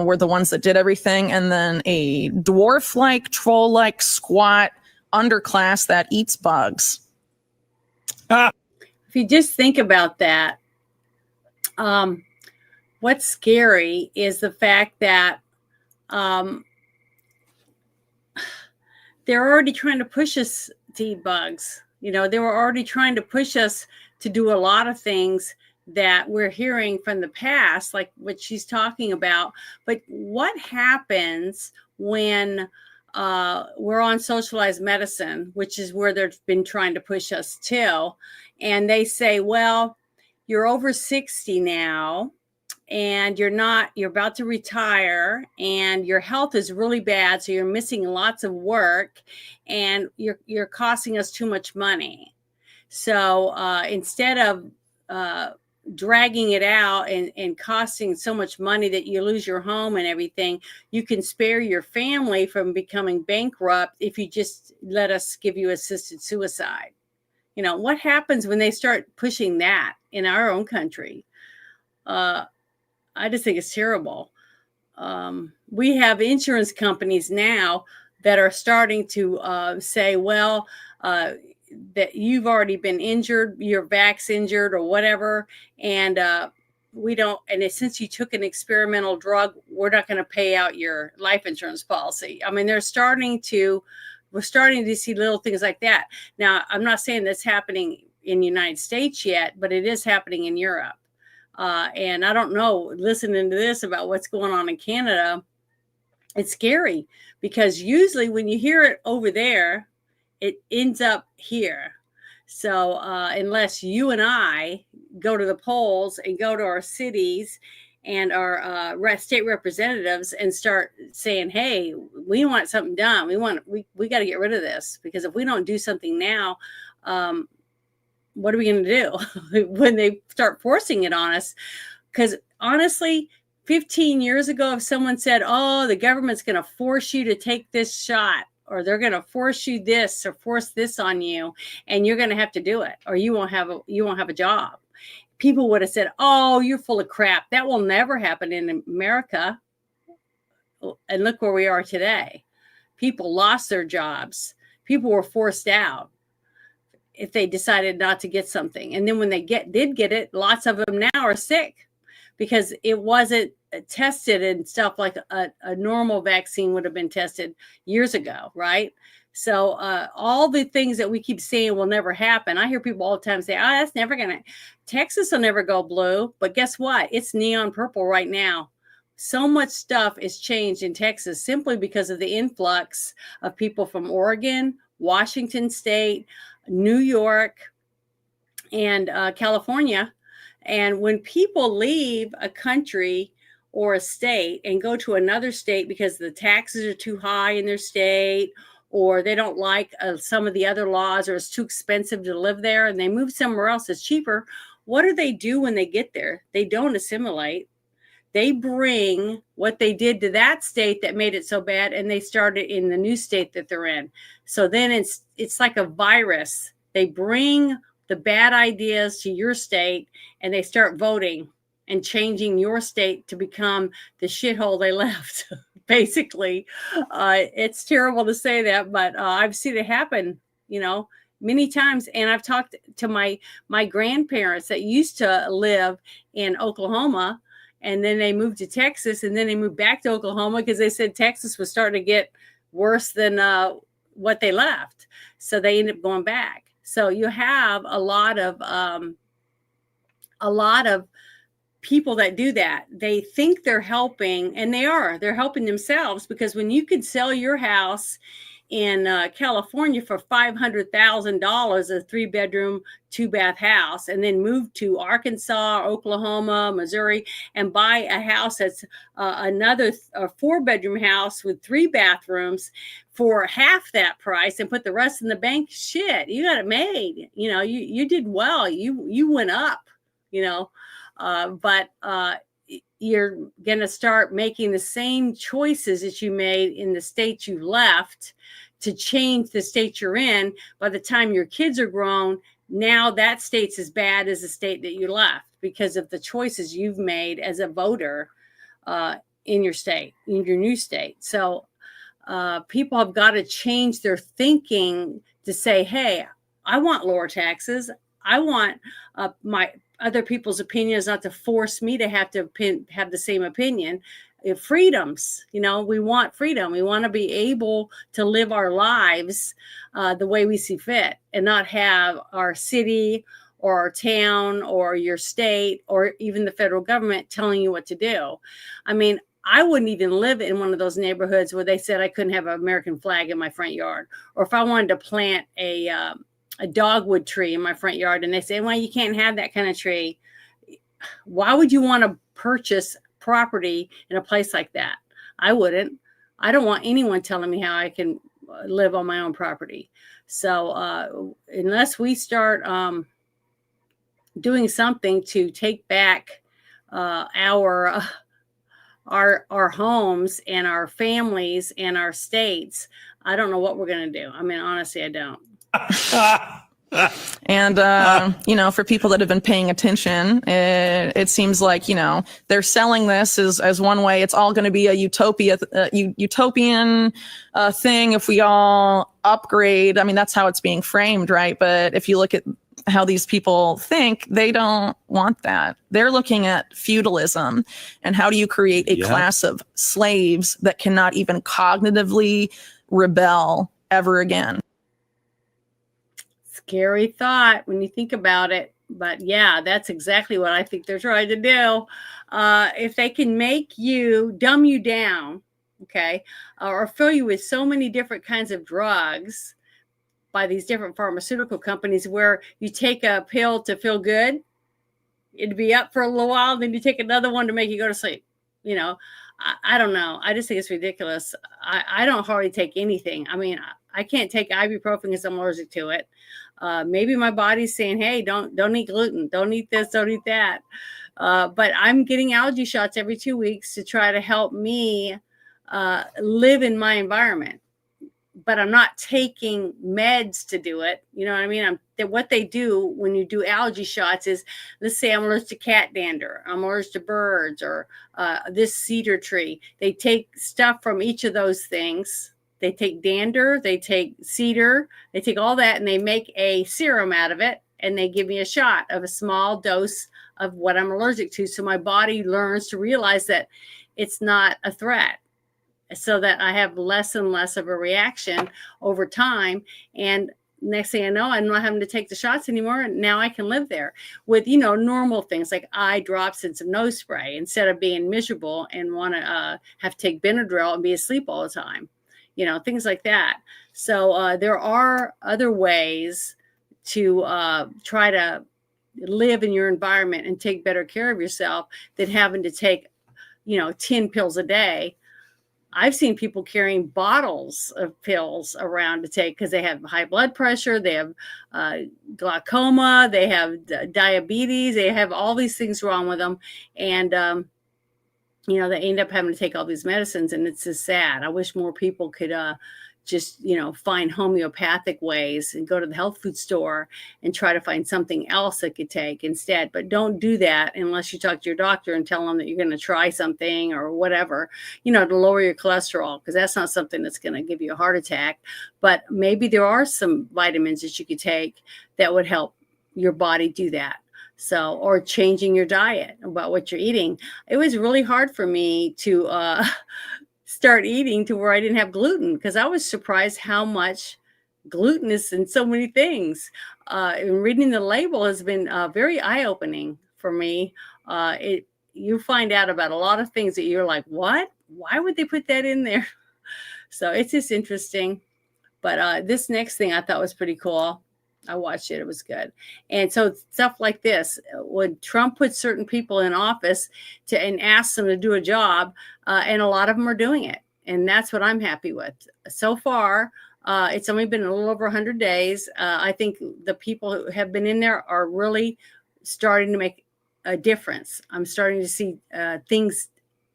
were the ones that did everything. And then a dwarf-like, troll-like, squat underclass that eats bugs. If you just think about that, what's scary is the fact that they're already trying to push us to eat bugs. They were already trying to push us to do a lot of things that we're hearing from the past, like what she's talking about. But what happens when we're on socialized medicine, which is where they've been trying to push us to, and they say, well, you're over 60 now, and you're about to retire, and your health is really bad, so you're missing lots of work, and you're costing us too much money. So instead of dragging it out and costing so much money that you lose your home and everything, you can spare your family from becoming bankrupt if you just let us give you assisted suicide. You know, what happens when they start pushing that in our own country? I just think it's terrible. We have insurance companies now that are starting to say, well, that you've already been injured, your back's injured or whatever, and we don't, and since you took an experimental drug, we're not going to pay out your life insurance policy. I mean, we're starting to see little things like that. Now, I'm not saying that's happening in the United States yet, but it is happening in Europe. And I don't know, listening to this about what's going on in Canada, it's scary, because usually when you hear it over there, it ends up here. So unless you and I go to the polls and go to our cities and our state representatives and start saying, hey, we want something done. We got to get rid of this, because if we don't do something now, what are we going to do when they start forcing it on us? Because honestly, 15 years ago, if someone said, oh, the government's going to force you to take this shot, or they're going to force you this or force this on you, and you're going to have to do it, or you won't have a job, people would have said, oh, you're full of crap. That will never happen in America. And look where we are today. People lost their jobs. People were forced out if they decided not to get something. And then when they did get it, lots of them now are sick because it wasn't tested and stuff like a normal vaccine would have been tested years ago, right? So all the things that we keep saying will never happen. I hear people all the time say, oh, that's never going to, Texas will never go blue. But guess what? It's neon purple right now. So much stuff is changed in Texas simply because of the influx of people from Oregon, Washington State, New York, and California. And when people leave a country or a state and go to another state because the taxes are too high in their state, or they don't like some of the other laws, or it's too expensive to live there, and they move somewhere else that's cheaper, what do when they get there? They don't assimilate. They bring what they did to that state that made it so bad, and they start it in the new state that they're in. So then it's like a virus. They bring the bad ideas to your state, and they start voting and changing your state to become the shithole they left. Basically, it's terrible to say that, but I've seen it happen, many times. And I've talked to my grandparents that used to live in Oklahoma, and then they moved to Texas, and then they moved back to Oklahoma because they said Texas was starting to get worse than what they left. So they ended up going back. So you have a lot of people that do that. They think they're helping, and they're helping themselves, because when you could sell your house in California for $500,000, a 3-bedroom, 2-bath house, and then move to Arkansas, Oklahoma, Missouri, and buy a house that's another 4-bedroom house with 3 bathrooms for half that price, and put the rest in the bank, shit, you got it made. You did well. You went up, but you're going to start making the same choices that you made in the state you left to change the state you're in. By the time your kids are grown, now that state's as bad as the state that you left because of the choices you've made as a voter in your state, in your new state. So people have got to change their thinking to say, hey, I want lower taxes. I want my other people's opinions not to force me to have the same opinion. Freedoms, we want freedom. We want to be able to live our lives the way we see fit, and not have our city or our town or your state or even the federal government telling you what to do. I mean, I wouldn't even live in one of those neighborhoods where they said I couldn't have an American flag in my front yard, or if I wanted to plant a dogwood tree in my front yard and they say, well, you can't have that kind of tree. Why would you want to purchase property in a place like that? I wouldn't. I don't want anyone telling me how I can live on my own property. So unless we start doing something to take back our homes and our families and our states, I don't know what we're going to do. I mean, honestly, I don't. And, you know, for people that have been paying attention, it seems like, you know, they're selling this as one way. It's all going to be a utopian thing if we all upgrade. I mean, that's how it's being framed, right? But if you look at how these people think, they don't want that. They're looking at feudalism and how do you create a class of slaves that cannot even cognitively rebel ever again. Scary thought when you think about it. But yeah, that's exactly what I think they're trying to do. If they can make you, dumb you down, okay, or fill you with so many different kinds of drugs by these different pharmaceutical companies where you take a pill to feel good, it'd be up for a little while, then you take another one to make you go to sleep. You know, I don't know. I just think it's ridiculous. I don't hardly take anything. I mean, I can't take ibuprofen because I'm allergic to it. Maybe my body's saying, hey, don't eat gluten, don't eat this, don't eat that. But I'm getting allergy shots every 2 weeks to try to help me live in my environment. But I'm not taking meds to do it. You know what I mean? What they do when you do allergy shots is, let's say I'm allergic to cat dander, I'm allergic to birds, or this cedar tree. They take stuff from each of those things. They take dander, they take cedar, they take all that, and they make a serum out of it, and they give me a shot of a small dose of what I'm allergic to. So my body learns to realize that it's not a threat, so that I have less and less of a reaction over time. And next thing I know, I'm not having to take the shots anymore. And now I can live there with, you know, normal things like eye drops and some nose spray instead of being miserable and want to have to take Benadryl and be asleep all the time. You know, things like that. So there are other ways to try to live in your environment and take better care of yourself than having to take, you know, 10 pills a day. I've seen people carrying bottles of pills around to take because they have high blood pressure, they have glaucoma, they have diabetes, they have all these things wrong with them. And, you know, they end up having to take all these medicines, and it's just sad. I wish more people could just, you know, find homeopathic ways and go to the health food store and try to find something else they could take instead. But don't do that unless you talk to your doctor and tell them that you're going to try something or whatever, you know, to lower your cholesterol, because that's not something that's going to give you a heart attack. But maybe there are some vitamins that you could take that would help your body do that. So, or changing your diet about what you're eating. It was really hard for me to start eating to where I didn't have gluten, because I was surprised how much gluten is in so many things. And reading the label has been very eye-opening for me. You find out about a lot of things that you're like, what? Why would they put that in there? So it's just interesting. But this next thing I thought was pretty cool. I watched it. It was good. And so stuff like this, when Trump puts certain people in office and asks them to do a job, and a lot of them are doing it. And that's what I'm happy with. So far, it's only been a little over 100 days. I think the people who have been in there are really starting to make a difference. I'm starting to see things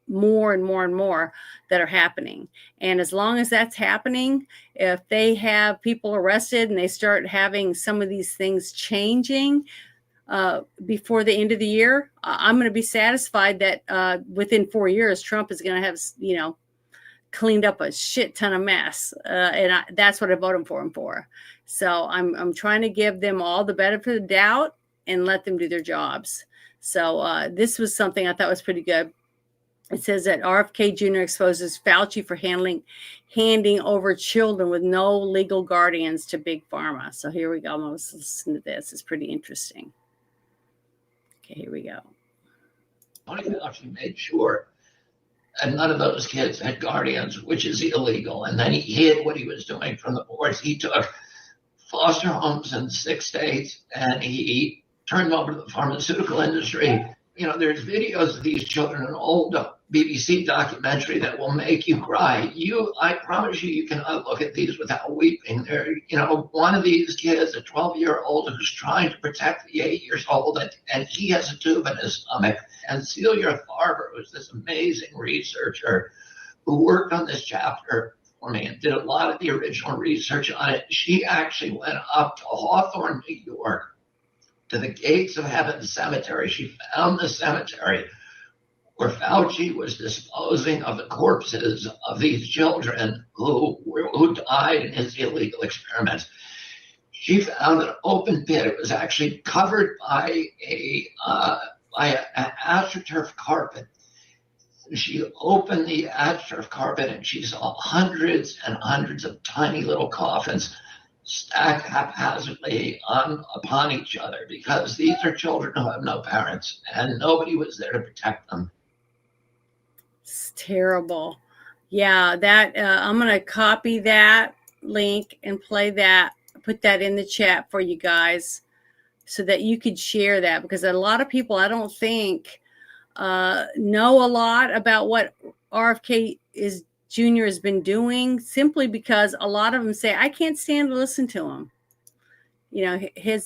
more and more and more that are happening. And as long as that's happening, if they have people arrested and they start having some of these things changing before the end of the year, I'm going to be satisfied that within 4 years, Trump is going to have, you know, cleaned up a shit ton of mess. And that's what I voted for him for. So I'm trying to give them all the benefit of the doubt and let them do their jobs. So this was something I thought was pretty good. It says that RFK Jr. exposes Fauci for handing over children with no legal guardians to Big Pharma. So here we go. Let's listen to this. It's pretty interesting. Okay, here we go. Fauci made sure that none of those kids had guardians, which is illegal. And then he hid what he was doing from the boards. He took foster homes in 6 states and he turned them over to the pharmaceutical industry. You know, there's videos of these children, an old BBC documentary that will make you cry. I promise you cannot look at these without weeping. One of these kids, a 12-year-old who's trying to protect the 8 years old, and he has a tube in his stomach. And Celia Farber, who's this amazing researcher who worked on this chapter for me and did a lot of the original research on it. She actually went up to Hawthorne, New York, to the Gates of Heaven Cemetery. She found the cemetery where Fauci was disposing of the corpses of these children who died in his illegal experiments. She found an open pit. It was actually covered by an astroturf carpet. She opened the astroturf carpet and she saw hundreds and hundreds of tiny little coffins stacked haphazardly upon each other, because these are children who have no parents and nobody was there to protect them. It's terrible. Yeah, that I'm going to copy that link and play that, put that in the chat for you guys so that you could share that, because a lot of people, I don't think, know a lot about what RFK Jr. has been doing, simply because a lot of them say, I can't stand to listen to him. You know,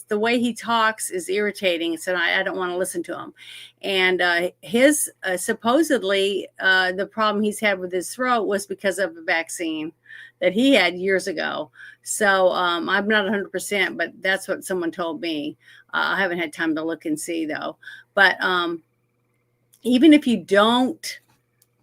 the way he talks is irritating, so I don't want to listen to him. And his supposedly the problem he's had with his throat was because of a vaccine that he had years ago. So I'm not 100%, but that's what someone told me. I haven't had time to look and see though. But even if you don't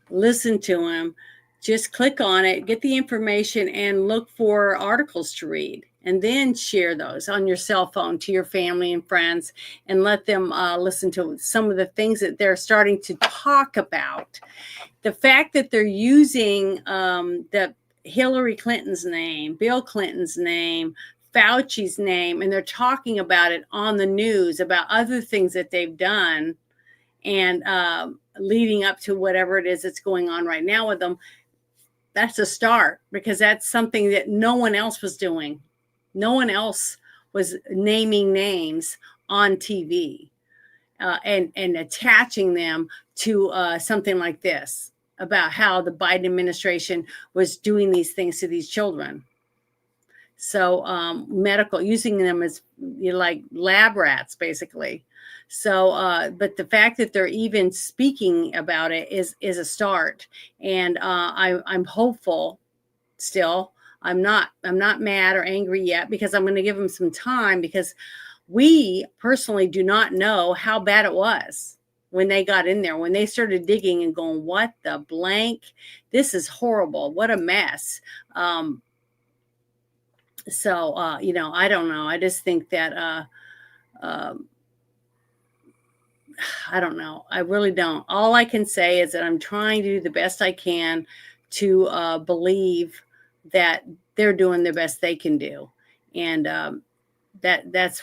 listen to him, just click on it, get the information, and look for articles to read, and then share those on your cell phone to your family and friends, and let them listen to some of the things that they're starting to talk about. The fact that they're using the Hillary Clinton's name, Bill Clinton's name, Fauci's name, and they're talking about it on the news about other things that they've done, and leading up to whatever it is that's going on right now with them. That's a start, because that's something that no one else was doing. No one else was naming names on TV and attaching them to something like this about how the Biden administration was doing these things to these children. So using them as like lab rats, basically. So, but the fact that they're even speaking about it is a start, and I'm hopeful. Still, I'm not mad or angry yet, because I'm going to give them some time, because we personally do not know how bad it was when they got in there, when they started digging and going, what the blank? This is horrible. What a mess. So, I don't know. I just think that, I don't know. I really don't. All I can say is that I'm trying to do the best I can to believe that they're doing the best they can do. And that's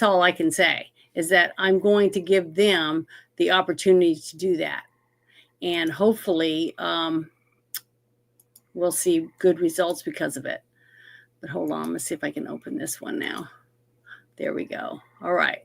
all I can say, is that I'm going to give them the opportunity to do that. And hopefully we'll see good results because of it. But hold on, let's see if I can open this one now. There we go. All right.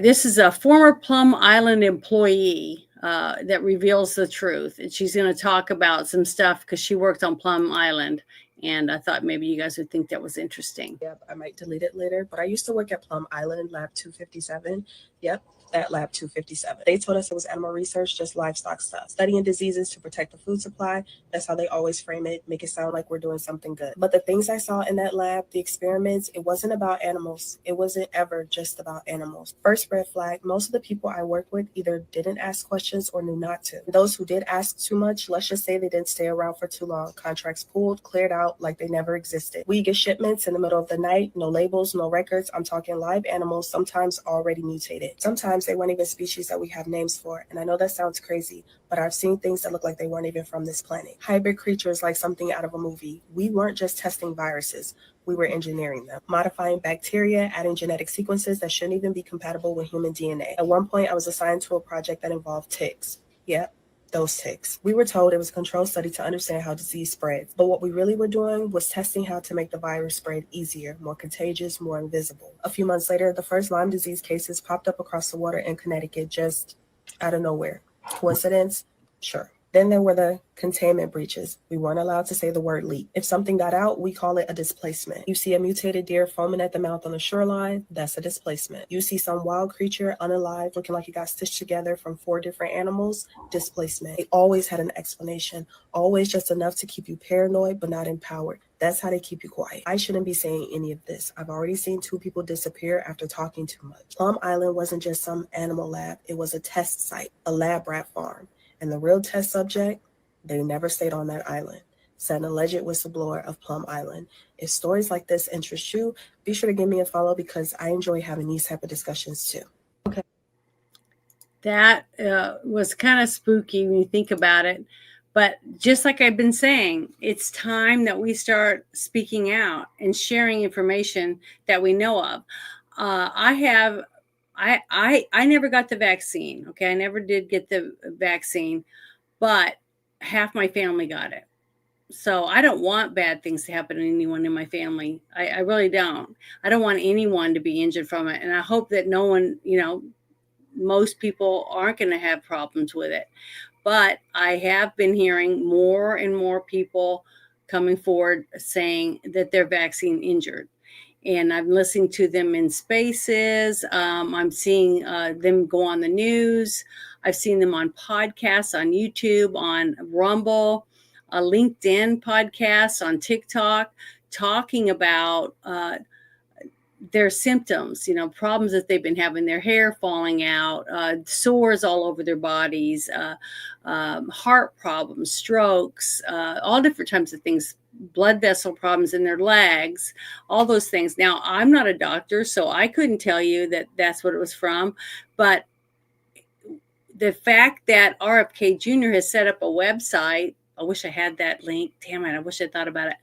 This is a former Plum Island employee that reveals the truth. And she's going to talk about some stuff because she worked on Plum Island. And I thought maybe you guys would think that was interesting. Yep, I might delete it later, but I used to work at Plum Island, Lab 257. Yep, at Lab 257. They told us it was animal research, just livestock stuff. Studying diseases to protect the food supply. That's how they always frame it, make it sound like we're doing something good. But the things I saw in that lab, the experiments, it wasn't about animals. It wasn't ever just about animals. First red flag, most of the people I worked with either didn't ask questions or knew not to. Those who did ask too much, let's just say they didn't stay around for too long. Contracts pulled, cleared out like they never existed. We get shipments in the middle of the night, no labels, no records. I'm talking live animals, sometimes already mutated. Sometimes Sometimes they weren't even species that we have names for. And I know that sounds crazy, but I've seen things that look like they weren't even from this planet. Hybrid creatures like something out of a movie. We weren't just testing viruses. We were engineering them, modifying bacteria, adding genetic sequences that shouldn't even be compatible with human DNA. At one point, I was assigned to a project that involved ticks. Yep, those ticks. We were told it was a controlled study to understand how disease spreads, but what we really were doing was testing how to make the virus spread easier, more contagious, more invisible. A few months later, the first Lyme disease cases popped up across the water in Connecticut just out of nowhere. Coincidence? Sure. Then there were the containment breaches. We weren't allowed to say the word leak. If something got out, we call it a displacement. You see a mutated deer foaming at the mouth on the shoreline, that's a displacement. You see some wild creature unalive looking like it got stitched together from 4 different animals, displacement. They always had an explanation, always just enough to keep you paranoid but not empowered. That's how they keep you quiet. I shouldn't be saying any of this. I've already seen 2 people disappear after talking too much. Plum Island wasn't just some animal lab. It was a test site, a lab rat farm. And the real test subject, they never stayed on that island, said an alleged whistleblower of Plum Island. If stories like this interest you, be sure to give me a follow because I enjoy having these type of discussions too. Okay. That was kind of spooky when you think about it. But just like I've been saying, it's time that we start speaking out and sharing information that we know of. I never got the vaccine. Okay. I never did get the vaccine, but half my family got it. So I don't want bad things to happen to anyone in my family. I really don't. I don't want anyone to be injured from it. And I hope that no one, most people aren't going to have problems with it. But I have been hearing more and more people coming forward saying that they're vaccine injured. And I'm listening to them in spaces. I'm seeing them go on the news. I've seen them on podcasts, on YouTube, on Rumble, LinkedIn podcasts, on TikTok, talking about their symptoms, problems that they've been having, their hair falling out, sores all over their bodies, heart problems, strokes, all different types of things, blood vessel problems in their legs, all those things. Now, I'm not a doctor, so I couldn't tell you that that's what it was from, but the fact that RFK Jr. has set up a website, I wish I had that link. Damn it, I wish I thought about it.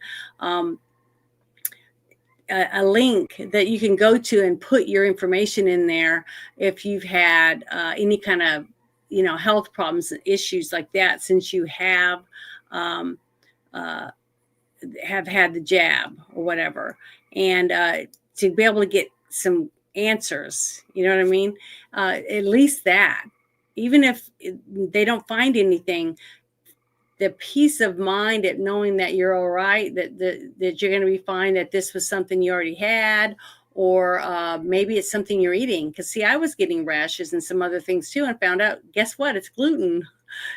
A link that you can go to and put your information in there if you've had any kind of health problems and issues like that since you have had the jab or whatever, and to be able to get some answers, you know what I mean, at least that, even if they don't find anything, the peace of mind at knowing that you're all right, that you're going to be fine, that this was something you already had, or maybe it's something you're eating. Because see, I was getting rashes and some other things too, and found out, guess what? It's gluten.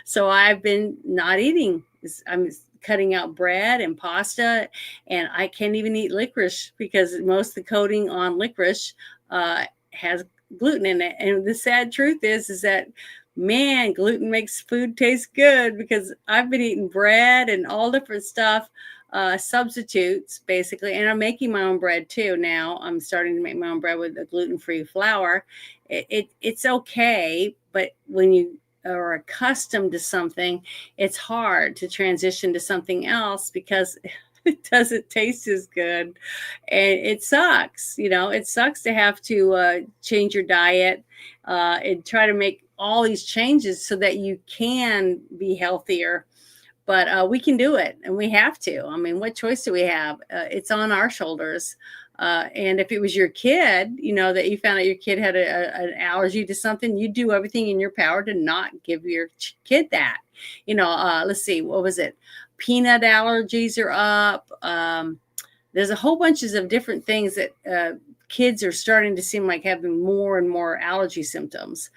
So I've been not eating. I'm cutting out bread and pasta, and I can't even eat licorice because most of the coating on licorice has gluten in it. And the sad truth is that, man, gluten makes food taste good, because I've been eating bread and all different stuff, substitutes basically. And I'm making my own bread too. Now I'm starting to make my own bread with a gluten-free flour. It's okay. But when you are accustomed to something, it's hard to transition to something else because it doesn't taste as good. And it sucks, it sucks to have to change your diet and try to make all these changes so that you can be healthier. But we can do it, and we have to. I mean, what choice do we have? It's on our shoulders. And if it was your kid, that you found out your kid had an allergy to something, you do everything in your power to not give your kid that. Let's see, what was it? Peanut allergies are up. There's a whole bunches of different things that kids are starting to seem like having more and more allergy symptoms.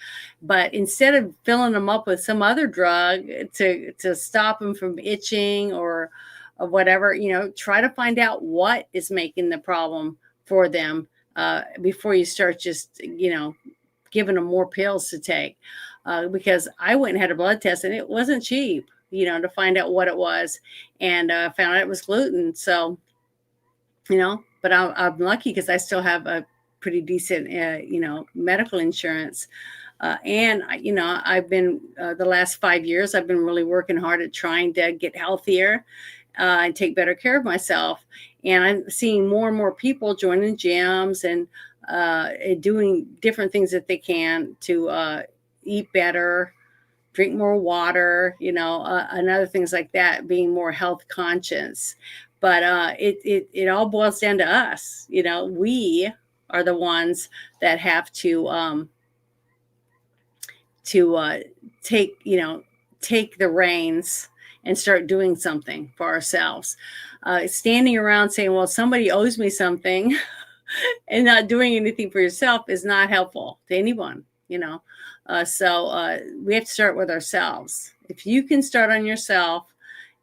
But instead of filling them up with some other drug to stop them from itching or whatever, try to find out what is making the problem for them before you start just, giving them more pills to take. Because I went and had a blood test, and it wasn't cheap, to find out what it was, and found out it was gluten. So, but I'm lucky because I still have pretty decent, medical insurance. And I've been the last 5 years, I've been really working hard at trying to get healthier and take better care of myself. And I'm seeing more and more people joining gyms and doing different things that they can to eat better, drink more water, and other things like that, being more health conscious. But it all boils down to us. We are the ones that have to take take the reins and start doing something for ourselves. Standing around saying, well, somebody owes me something and not doing anything for yourself is not helpful to anyone. So we have to start with ourselves. If you can start on yourself,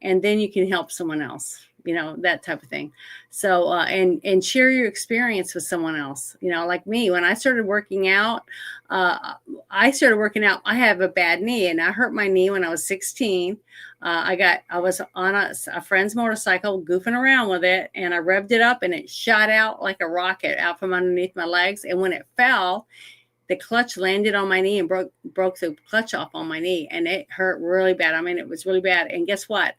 and then you can help someone else, that type of thing. So and share your experience with someone else. Like me, when I started working out, I have a bad knee, and I hurt my knee when I was 16. I was on a friend's motorcycle goofing around with it, and I revved it up and it shot out like a rocket out from underneath my legs. And when it fell, the clutch landed on my knee and broke the clutch off on my knee, and it hurt really bad. I mean, it was really bad. And guess what?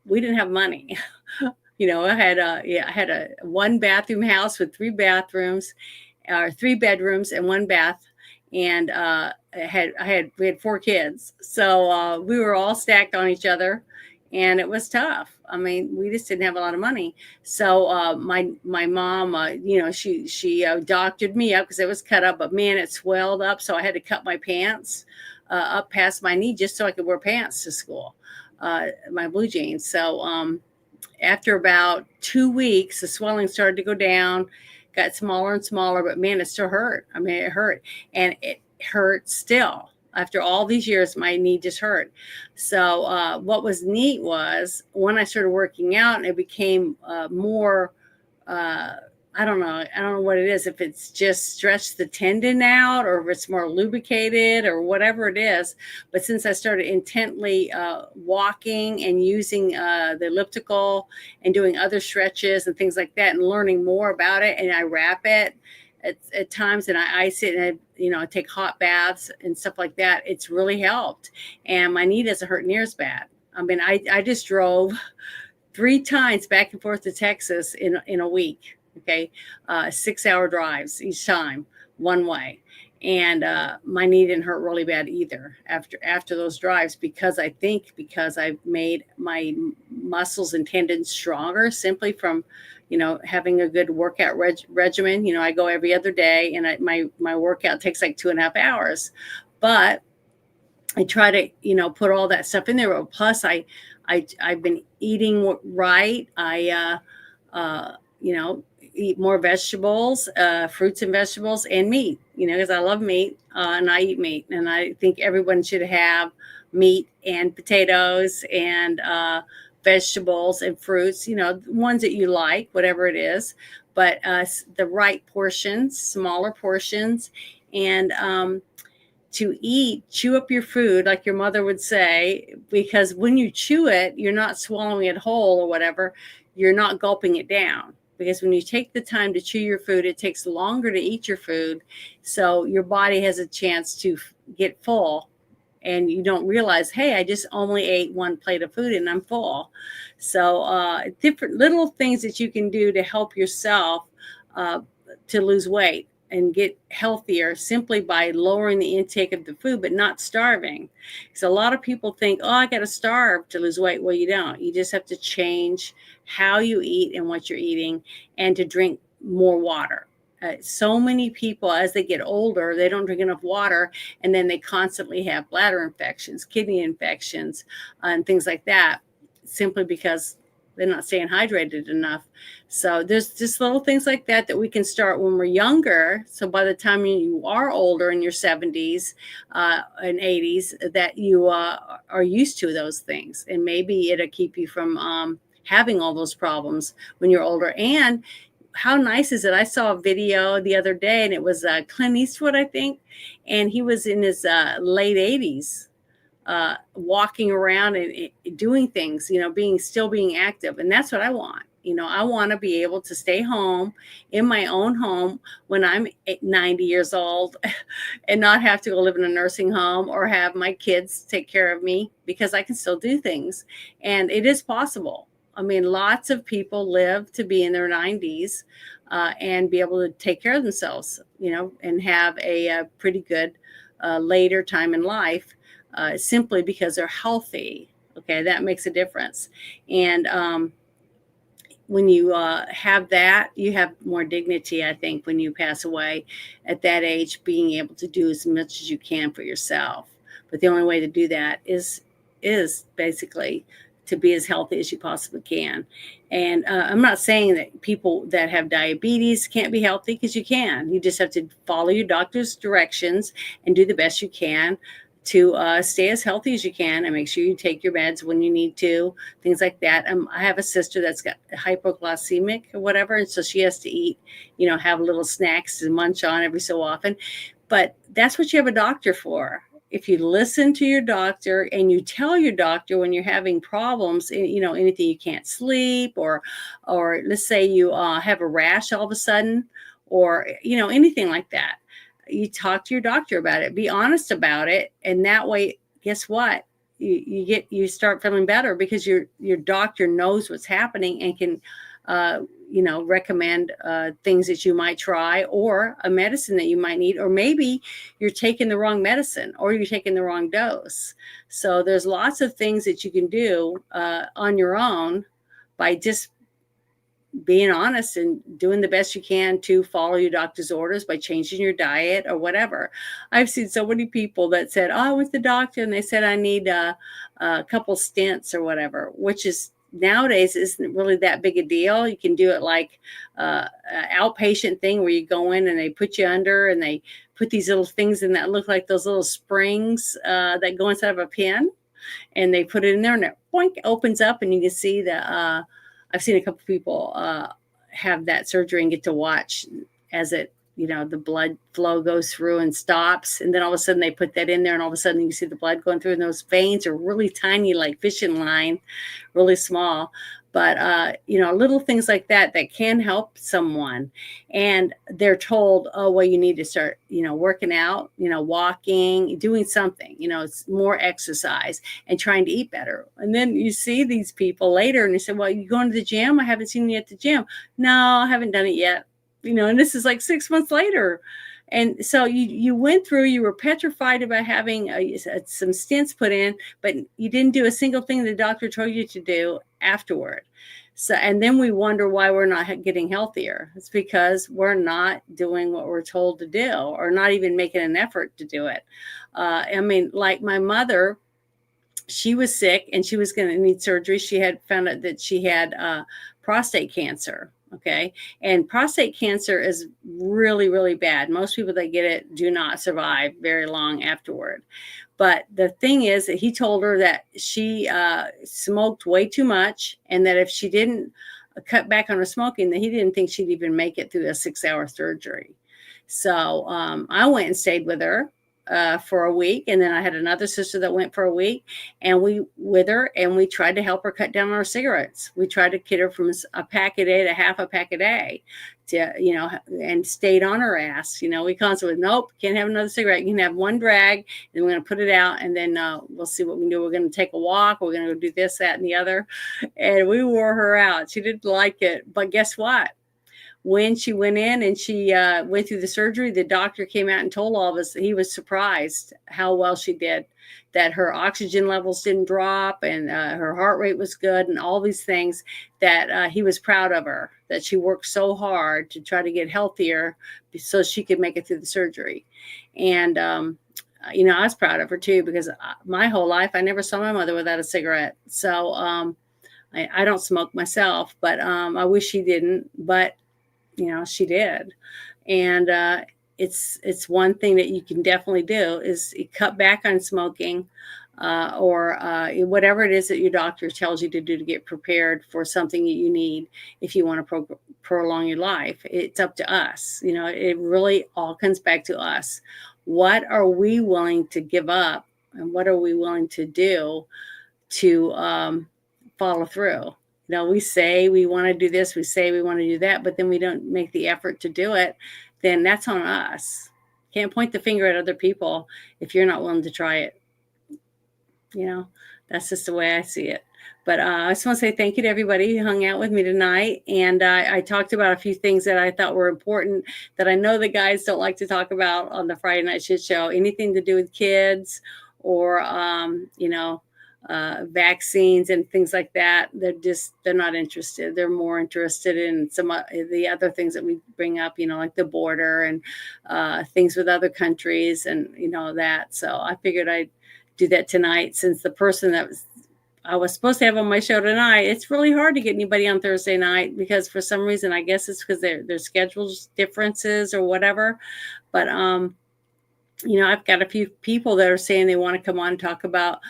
We didn't have money. I had a 1-bathroom house with 3 bathrooms, or 3 bedrooms and 1 bath. And we had 4 kids. So we were all stacked on each other, and it was tough. I mean, we just didn't have a lot of money. So my mom, she doctored me up because it was cut up, but man, it swelled up. So I had to cut my pants up past my knee just so I could wear pants to school, my blue jeans. So after about 2 weeks, the swelling started to go down, got smaller and smaller, but man, it still hurt. I mean, it hurt, and it hurts still. After all these years, my knee just hurt. So what was neat was when I started working out, and it became more, I don't know what it is, if it's just stretched the tendon out or if it's more lubricated or whatever it is. But since I started intently walking and using the elliptical and doing other stretches and things like that and learning more about it, and I wrap it at times, and I ice it, and I take hot baths and stuff like that, it's really helped. And my knee doesn't hurt near as bad. I mean, I just drove 3 times back and forth to Texas in a week. Okay. 6-hour drives each time, one way. And my knee didn't hurt really bad either after those drives, because I've made my muscles and tendons stronger simply from having a good workout regimen. I go every other day, and my workout takes like 2.5 hours, but I try to put all that stuff in there. Plus I've been eating right. I eat more vegetables, fruits and vegetables, and meat, because I love meat, and I eat meat. And I think everyone should have meat and potatoes and vegetables and fruits, ones that you like, whatever it is, but the right portions, smaller portions, and to chew up your food, like your mother would say, because when you chew it, you're not swallowing it whole or whatever, you're not gulping it down. Because when you take the time to chew your food, it takes longer to eat your food. So your body has a chance to get full, and you don't realize, hey, I just only ate 1 plate of food and I'm full. So different little things that you can do to help yourself to lose weight and get healthier simply by lowering the intake of the food, but not starving. So a lot of people think, oh, I got to starve to lose weight. Well, you don't. You just have to change how you eat and what you're eating, and to drink more water. So many people, as they get older, they don't drink enough water, and then they constantly have bladder infections, kidney infections, and things like that, simply because they're not staying hydrated enough. So there's just little things like that we can start when we're younger. So by the time you are older, in your 70s and 80s, that you are used to those things, and maybe it'll keep you from having all those problems when you're older. And how nice is it? I saw a video the other day, and it was Clint Eastwood, I think, and he was in his late 80s. walking around and doing things, still being active. And that's what I want. I want to be able to stay home in my own home when I'm 90 years old and not have to go live in a nursing home or have my kids take care of me, because I can still do things. And it is possible. I mean, lots of people live to be in their 90s and be able to take care of themselves, and have a pretty good later time in life simply because they're healthy. Okay, that makes a difference. And when you have that, you have more dignity, I think, when you pass away at that age, being able to do as much as you can for yourself. But the only way to do that is basically to be as healthy as you possibly can. And I'm not saying that people that have diabetes can't be healthy, because you can. You just have to follow your doctor's directions and do the best you can to stay as healthy as you can, and make sure you take your meds when you need to, things like that. I have a sister that's got hypoglycemic or whatever, and so she has to eat, have little snacks to munch on every so often. But that's what you have a doctor for. If you listen to your doctor and you tell your doctor when you're having problems, anything, you can't sleep, or let's say you have a rash all of a sudden, or, anything like that, you talk to your doctor about it, be honest about it. And that way, guess what? You start feeling better, because your doctor knows what's happening and can, recommend things that you might try, or a medicine that you might need, or maybe you're taking the wrong medicine, or you're taking the wrong dose. So there's lots of things that you can do on your own by just being honest and doing the best you can to follow your doctor's orders by changing your diet or whatever. I've seen so many people that said, I went to the doctor and they said I need a couple stents or whatever, which is nowadays isn't really that big a deal. You can do it like an outpatient thing where you go in and they put you under and they put these little things in that look like those little springs that go inside of a pin, and they put it in there and it boink, opens up, and you can see the I've seen a couple people have that surgery and get to watch as it, the blood flow goes through and stops. And then all of a sudden they put that in there, and all of a sudden you see the blood going through, and those veins are really tiny, like fishing line, really small. But, little things like that can help someone. And they're told, oh, well, you need to start, working out, walking, doing something, it's more exercise and trying to eat better. And then you see these people later and you say, well, you going to the gym? I haven't seen you at the gym. No, I haven't done it yet. And this is like 6 months later. And so you went through, you were petrified about having some stents put in, but you didn't do a single thing the doctor told you to do afterward. So, and then we wonder why we're not getting healthier. It's because we're not doing what we're told to do, or not even making an effort to do it. Like my mother, she was sick and she was going to need surgery. She had found out that she had prostate cancer. Okay. And prostate cancer is really, really bad. Most people that get it do not survive very long afterward. But the thing is that he told her that she smoked way too much, and that if she didn't cut back on her smoking, that he didn't think she'd even make it through a 6-hour surgery. So I went and stayed with her for a week. And then I had another sister that went for a week, and we tried to help her cut down on her cigarettes. We tried to get her from a pack a day to half a pack a day, to, and stayed on her ass. We constantly, nope, can't have another cigarette. You can have one drag, and we're going to put it out, and then we'll see what we can do. We're going to take a walk. We're going to go do this, that, and the other. And we wore her out. She didn't like it. But guess what? When she went in and she went through the surgery, the doctor came out and told all of us that he was surprised how well she did, that her oxygen levels didn't drop, and her heart rate was good, and all these things, that he was proud of her, that she worked so hard to try to get healthier so she could make it through the surgery. And, I was proud of her too, because my whole life, I never saw my mother without a cigarette. So I don't smoke myself, but I wish she didn't, but she did. And it's one thing that you can definitely do is cut back on smoking, or whatever it is that your doctor tells you to do to get prepared for something that you need. If you want to prolong your life, it's up to us. It really all comes back to us. What are we willing to give up and what are we willing to do to follow through. We say we want to do this, we say we want to do that, but then we don't make the effort to do it, then that's on us. Can't point the finger at other people if you're not willing to try it. That's just the way I see it. But I just want to say thank you to everybody who hung out with me tonight. And I talked about a few things that I thought were important that I know the guys don't like to talk about on the Friday Night Shit Show. Anything to do with kids or, vaccines and things like that. They're not interested. They're more interested in some of the other things that we bring up, like the border and things with other countries and, that. So I figured I'd do that tonight, since the person that I was supposed to have on my show tonight, it's really hard to get anybody on Thursday night because for some reason, I guess it's because their schedules differences or whatever. But, I've got a few people that are saying they want to come on and talk about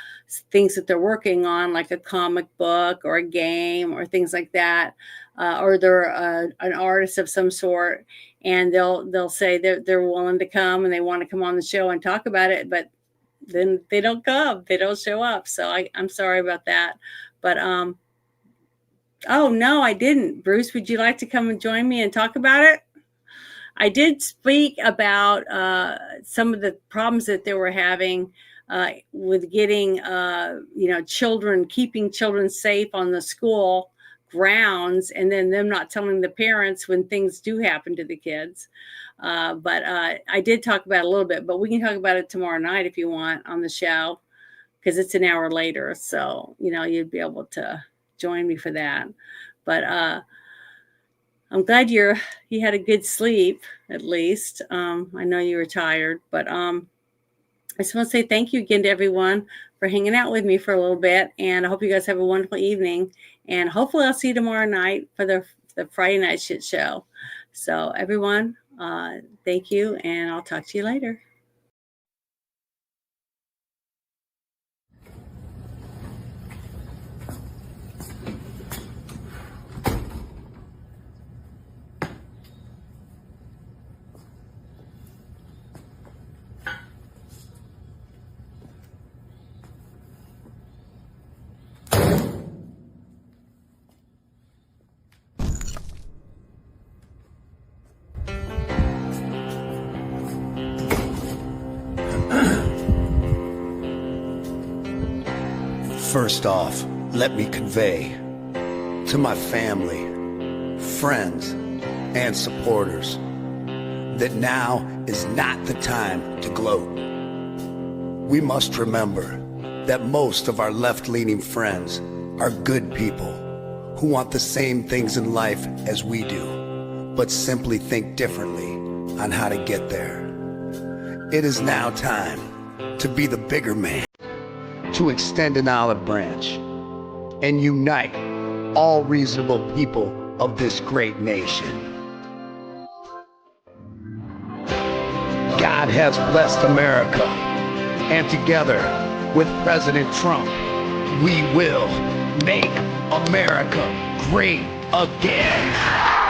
things that they're working on, like a comic book or a game or things like that. Or they're an artist of some sort, and they'll say they're willing to come and they want to come on the show and talk about it, but then they don't come, they don't show up. So I'm sorry about that. But oh no, I didn't. Bruce, would you like to come and join me and talk about it? I did speak about some of the problems that they were having with getting keeping children safe on the school grounds, and then them not telling the parents when things do happen to the kids. But I did talk about it a little bit, but we can talk about it tomorrow night if you want on the show, because it's an hour later. So, you'd be able to join me for that. But I'm glad you had a good sleep, at least. I know you were tired, but I just want to say thank you again to everyone for hanging out with me for a little bit. And I hope you guys have a wonderful evening. And hopefully I'll see you tomorrow night for the Friday Night Shit Show. So everyone, thank you, and I'll talk to you later. First off, let me convey to my family, friends, and supporters that now is not the time to gloat. We must remember that most of our left-leaning friends are good people who want the same things in life as we do, but simply think differently on how to get there. It is now time to be the bigger man, to extend an olive branch and unite all reasonable people of this great nation. God has blessed America, and together with President Trump, we will make America great again.